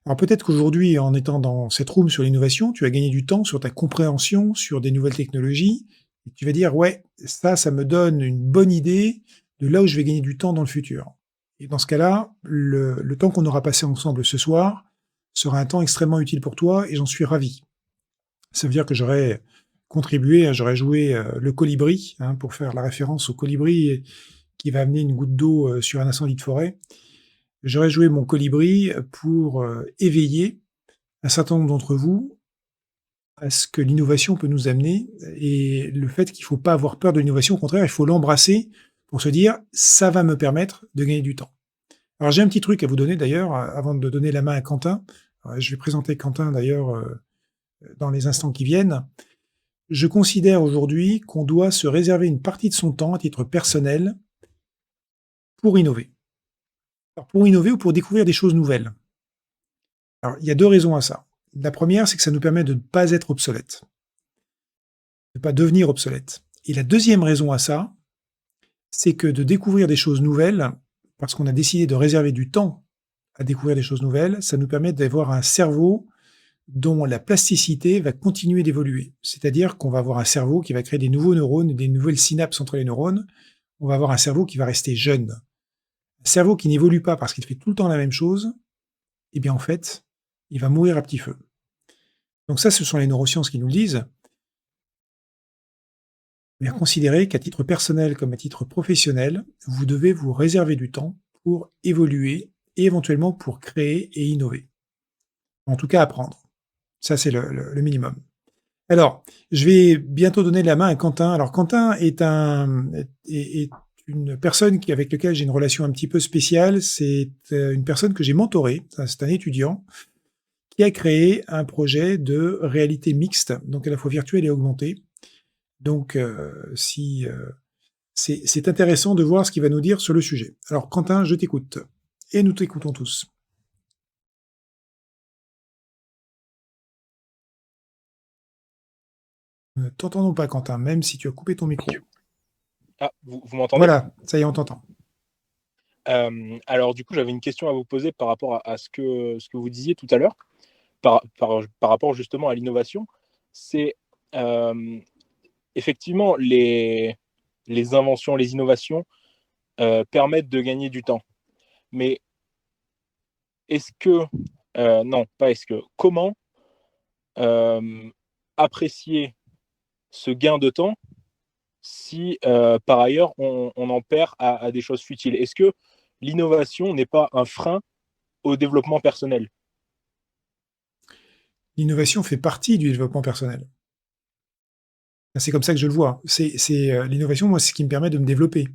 S1: Alors peut-être qu'aujourd'hui, en étant dans cette room sur l'innovation, tu vas gagner du temps sur ta compréhension, sur des nouvelles technologies, et tu vas dire, ouais, ça me donne une bonne idée de là où je vais gagner du temps dans le futur. Et dans ce cas-là, le temps qu'on aura passé ensemble ce soir sera un temps extrêmement utile pour toi, et j'en suis ravi. Ça veut dire que j'aurais contribué, j'aurais joué le colibri, hein, pour faire la référence au colibri qui va amener une goutte d'eau sur un incendie de forêt. J'aurais joué mon colibri pour éveiller un certain nombre d'entre vous à ce que l'innovation peut nous amener et le fait qu'il ne faut pas avoir peur de l'innovation, au contraire, il faut l'embrasser pour se dire « ça va me permettre de gagner du temps ». Alors j'ai un petit truc à vous donner d'ailleurs, avant de donner la main à Quentin. Je vais présenter Quentin d'ailleurs dans les instants qui viennent. Je considère aujourd'hui qu'on doit se réserver une partie de son temps à titre personnel pour innover. Alors pour innover ou pour découvrir des choses nouvelles. Alors, il y a 2 raisons à ça. La première, c'est que ça nous permet de ne pas être obsolète, de ne pas devenir obsolète. Et la deuxième raison à ça, c'est que de découvrir des choses nouvelles, parce qu'on a décidé de réserver du temps à découvrir des choses nouvelles, ça nous permet d'avoir un cerveau dont la plasticité va continuer d'évoluer. C'est-à-dire qu'on va avoir un cerveau qui va créer des nouveaux neurones, des nouvelles synapses entre les neurones. On va avoir un cerveau qui va rester jeune. Un cerveau qui n'évolue pas parce qu'il fait tout le temps la même chose, eh bien en fait, il va mourir à petit feu. Donc ça, ce sont les neurosciences qui nous le disent. Mais à considérer qu'à titre personnel comme à titre professionnel, vous devez vous réserver du temps pour évoluer et éventuellement pour créer et innover. En tout cas, apprendre. Ça, c'est le minimum. Alors, je vais bientôt donner la main à Quentin. Alors, Quentin est une personne avec laquelle j'ai une relation un petit peu spéciale. C'est une personne que j'ai mentorée. C'est un étudiant qui a créé un projet de réalité mixte, donc à la fois virtuelle et augmentée. Donc, c'est intéressant de voir ce qu'il va nous dire sur le sujet. Alors, Quentin, je t'écoute. Et nous t'écoutons tous. Ne t'entendons pas, Quentin, même si tu as coupé ton micro.
S10: Ah, vous m'entendez?
S1: Voilà, ça y est, on t'entend.
S10: Alors, du coup, j'avais une question à vous poser par rapport à ce que vous disiez tout à l'heure, par rapport justement à l'innovation. C'est effectivement les inventions, les innovations permettent de gagner du temps. Mais est-ce que, non, pas est-ce que, comment apprécier ce gain de temps si par ailleurs on en perd à des choses futiles? Est-ce que l'innovation n'est pas un frein au développement personnel?
S1: L'innovation fait partie du développement personnel. C'est comme ça que je le vois. L'innovation, moi, c'est ce qui me permet de me développer.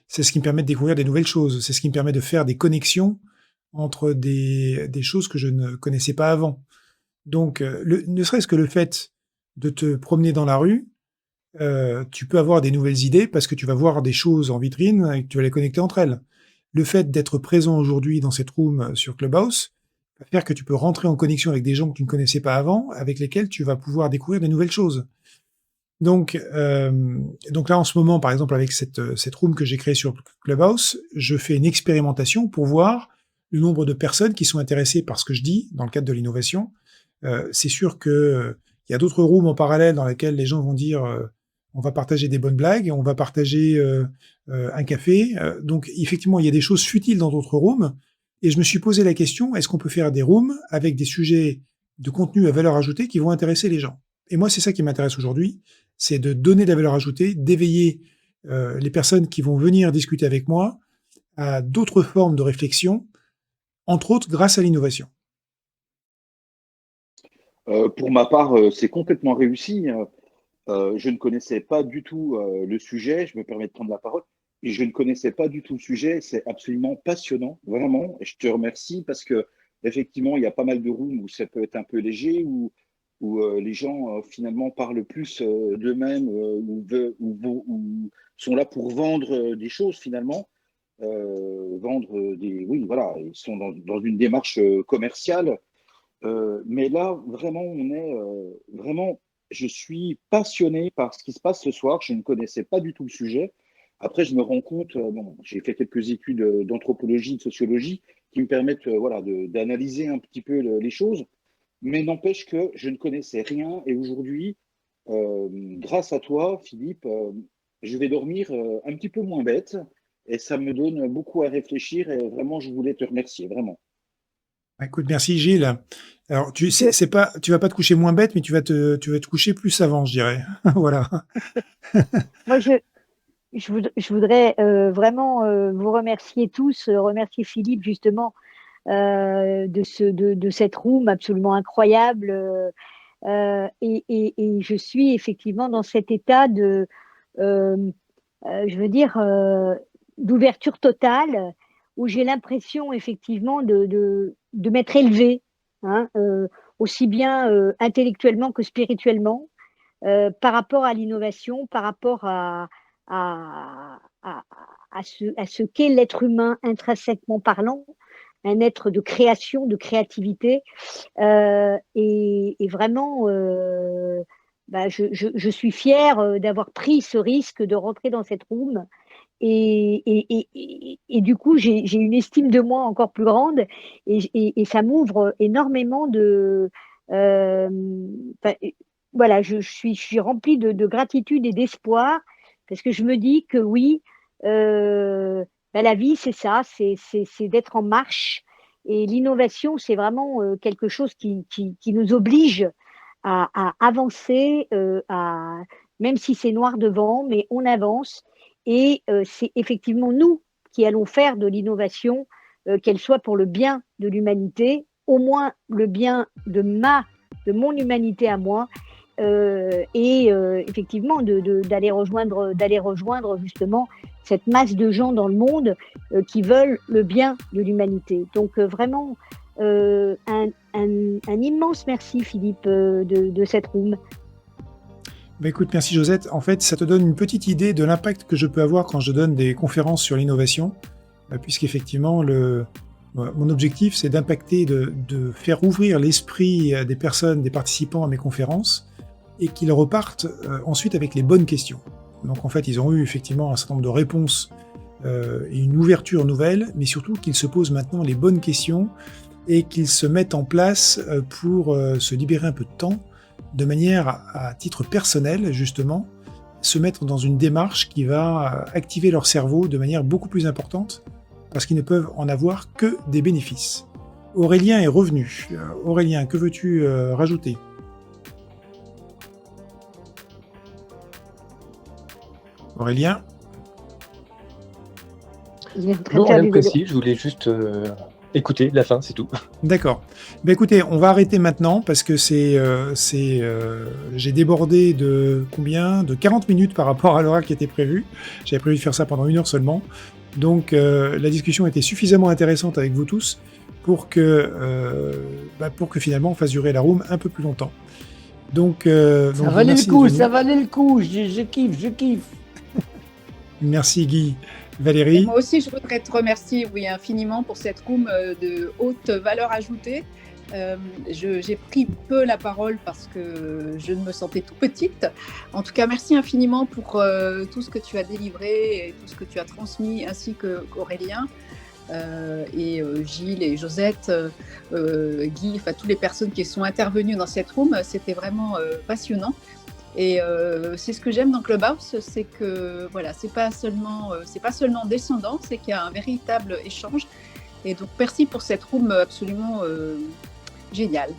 S1: C'est ce qui me permet de découvrir des nouvelles choses. C'est ce qui me permet de faire des connexions entre des choses que je ne connaissais pas avant. Donc, ne serait-ce que le fait de te promener dans la rue, tu peux avoir des nouvelles idées parce que tu vas voir des choses en vitrine et que tu vas les connecter entre elles. Le fait d'être présent aujourd'hui dans cette room sur Clubhouse va faire que tu peux rentrer en connexion avec des gens que tu ne connaissais pas avant, avec lesquels tu vas pouvoir découvrir des nouvelles choses. Donc là, en ce moment, par exemple, avec cette room que j'ai créée sur Clubhouse, je fais une expérimentation pour voir le nombre de personnes qui sont intéressées par ce que je dis dans le cadre de l'innovation. C'est sûr que il y a d'autres rooms en parallèle dans lesquelles les gens vont dire on va partager des bonnes blagues, on va partager un café. Donc effectivement, il y a des choses futiles dans d'autres rooms. Et je me suis posé la question, est-ce qu'on peut faire des rooms avec des sujets de contenu à valeur ajoutée qui vont intéresser les gens? Et moi, c'est ça qui m'intéresse aujourd'hui, c'est de donner de la valeur ajoutée, d'éveiller les personnes qui vont venir discuter avec moi à d'autres formes de réflexion, entre autres grâce à l'innovation.
S9: Pour ma part, c'est complètement réussi. Je ne connaissais pas du tout le sujet, je me permets de prendre la parole, et je ne connaissais pas du tout le sujet, c'est absolument passionnant, vraiment, et je te remercie parce que effectivement, il y a pas mal de rooms où ça peut être un peu léger, où les gens finalement parlent plus d'eux-mêmes, ou sont là pour vendre des choses finalement, oui, voilà, ils sont dans une démarche commerciale. Mais là, vraiment, vraiment, je suis passionné par ce qui se passe ce soir. Je ne connaissais pas du tout le sujet. Après, je me rends compte, bon, j'ai fait quelques études d'anthropologie, de sociologie, qui me permettent, voilà, d'analyser un petit peu les choses. Mais n'empêche que je ne connaissais rien. Et aujourd'hui, grâce à toi, Philippe, je vais dormir un petit peu moins bête. Et ça me donne beaucoup à réfléchir. Et vraiment, je voulais te remercier, vraiment.
S1: Écoute, merci Gilles. Alors, tu vas pas te coucher moins bête, mais tu vas te coucher plus savant, je dirais. Voilà.
S6: Moi, je voudrais vraiment vous remercier tous, remercier Philippe justement de cette room absolument incroyable. Et je suis effectivement dans cet état de, je veux dire, d'ouverture totale, où j'ai l'impression effectivement de m'être élevée, hein, aussi bien intellectuellement que spirituellement, par rapport à l'innovation, par rapport à, ce qu'est l'être humain intrinsèquement parlant, un être de création, de créativité. Et vraiment, je suis fière d'avoir pris ce risque de rentrer dans cette room. Et du coup, j'ai une estime de moi encore plus grande et ça m'ouvre énormément de. Voilà, je suis remplie de gratitude et d'espoir parce que je me dis que oui, la vie, c'est ça, c'est d'être en marche. Et l'innovation, c'est vraiment quelque chose qui nous oblige à avancer, même si c'est noir devant, mais on avance. Et c'est effectivement nous qui allons faire de l'innovation, qu'elle soit pour le bien de l'humanité, au moins le bien de mon humanité à moi, et effectivement d'aller rejoindre justement cette masse de gens dans le monde qui veulent le bien de l'humanité. Donc vraiment un immense merci Philippe de cette room.
S1: Bah écoute, merci Josette. En fait, ça te donne une petite idée de l'impact que je peux avoir quand je donne des conférences sur l'innovation, puisqu'effectivement, mon objectif, c'est d'impacter, de faire ouvrir l'esprit des personnes, des participants à mes conférences, et qu'ils repartent ensuite avec les bonnes questions. Donc en fait, ils ont eu effectivement un certain nombre de réponses et une ouverture nouvelle, mais surtout qu'ils se posent maintenant les bonnes questions et qu'ils se mettent en place pour se libérer un peu de temps, de manière à titre personnel, justement, se mettre dans une démarche qui va activer leur cerveau de manière beaucoup plus importante, parce qu'ils ne peuvent en avoir que des bénéfices. Aurélien est revenu. Aurélien, que veux-tu rajouter ? Aurélien ?
S8: Non, rien de précis, je voulais juste écouter la fin, c'est tout.
S1: D'accord. Ben écoutez, on va arrêter maintenant parce que j'ai débordé de combien ? De 40 minutes par rapport à l'horaire qui était prévu. J'avais prévu de faire ça pendant 1 heure seulement. Donc la discussion était suffisamment intéressante avec vous tous pour que finalement on fasse durer la room un peu plus longtemps. Donc,
S5: ça valait le coup, je kiffe.
S1: Merci Guy. Valérie ?
S3: Et moi aussi, je voudrais te remercier infiniment pour cette room de haute valeur ajoutée. J'ai pris peu la parole parce que je me sentais tout petite. En tout cas, merci infiniment pour tout ce que tu as délivré et tout ce que tu as transmis, ainsi qu'Aurélien et Gilles et Josette, Guy, enfin toutes les personnes qui sont intervenues dans cette room. C'était vraiment passionnant. Et c'est ce que j'aime dans Clubhouse, c'est que voilà, c'est pas seulement descendant, c'est qu'il y a un véritable échange. Et donc merci pour cette room absolument géniale,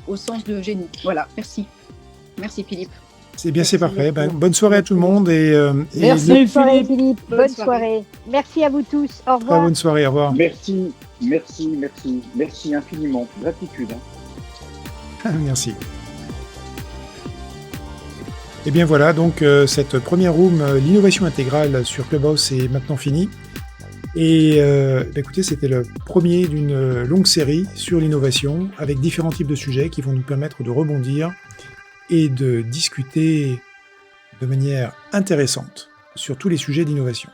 S3: au sens de génie. Voilà, merci Philippe.
S1: C'est bien, c'est parfait. Bonne soirée à tout le monde
S6: merci Philippe. Bonne soirée. Merci à vous tous. Au revoir.
S1: Très bonne soirée. Au revoir.
S9: Merci infiniment. Gratitude.
S1: Merci. Et bien voilà, donc cette première room, l'innovation intégrale sur Clubhouse est maintenant finie. Et écoutez, c'était le premier d'une longue série sur l'innovation, avec différents types de sujets qui vont nous permettre de rebondir et de discuter de manière intéressante sur tous les sujets d'innovation.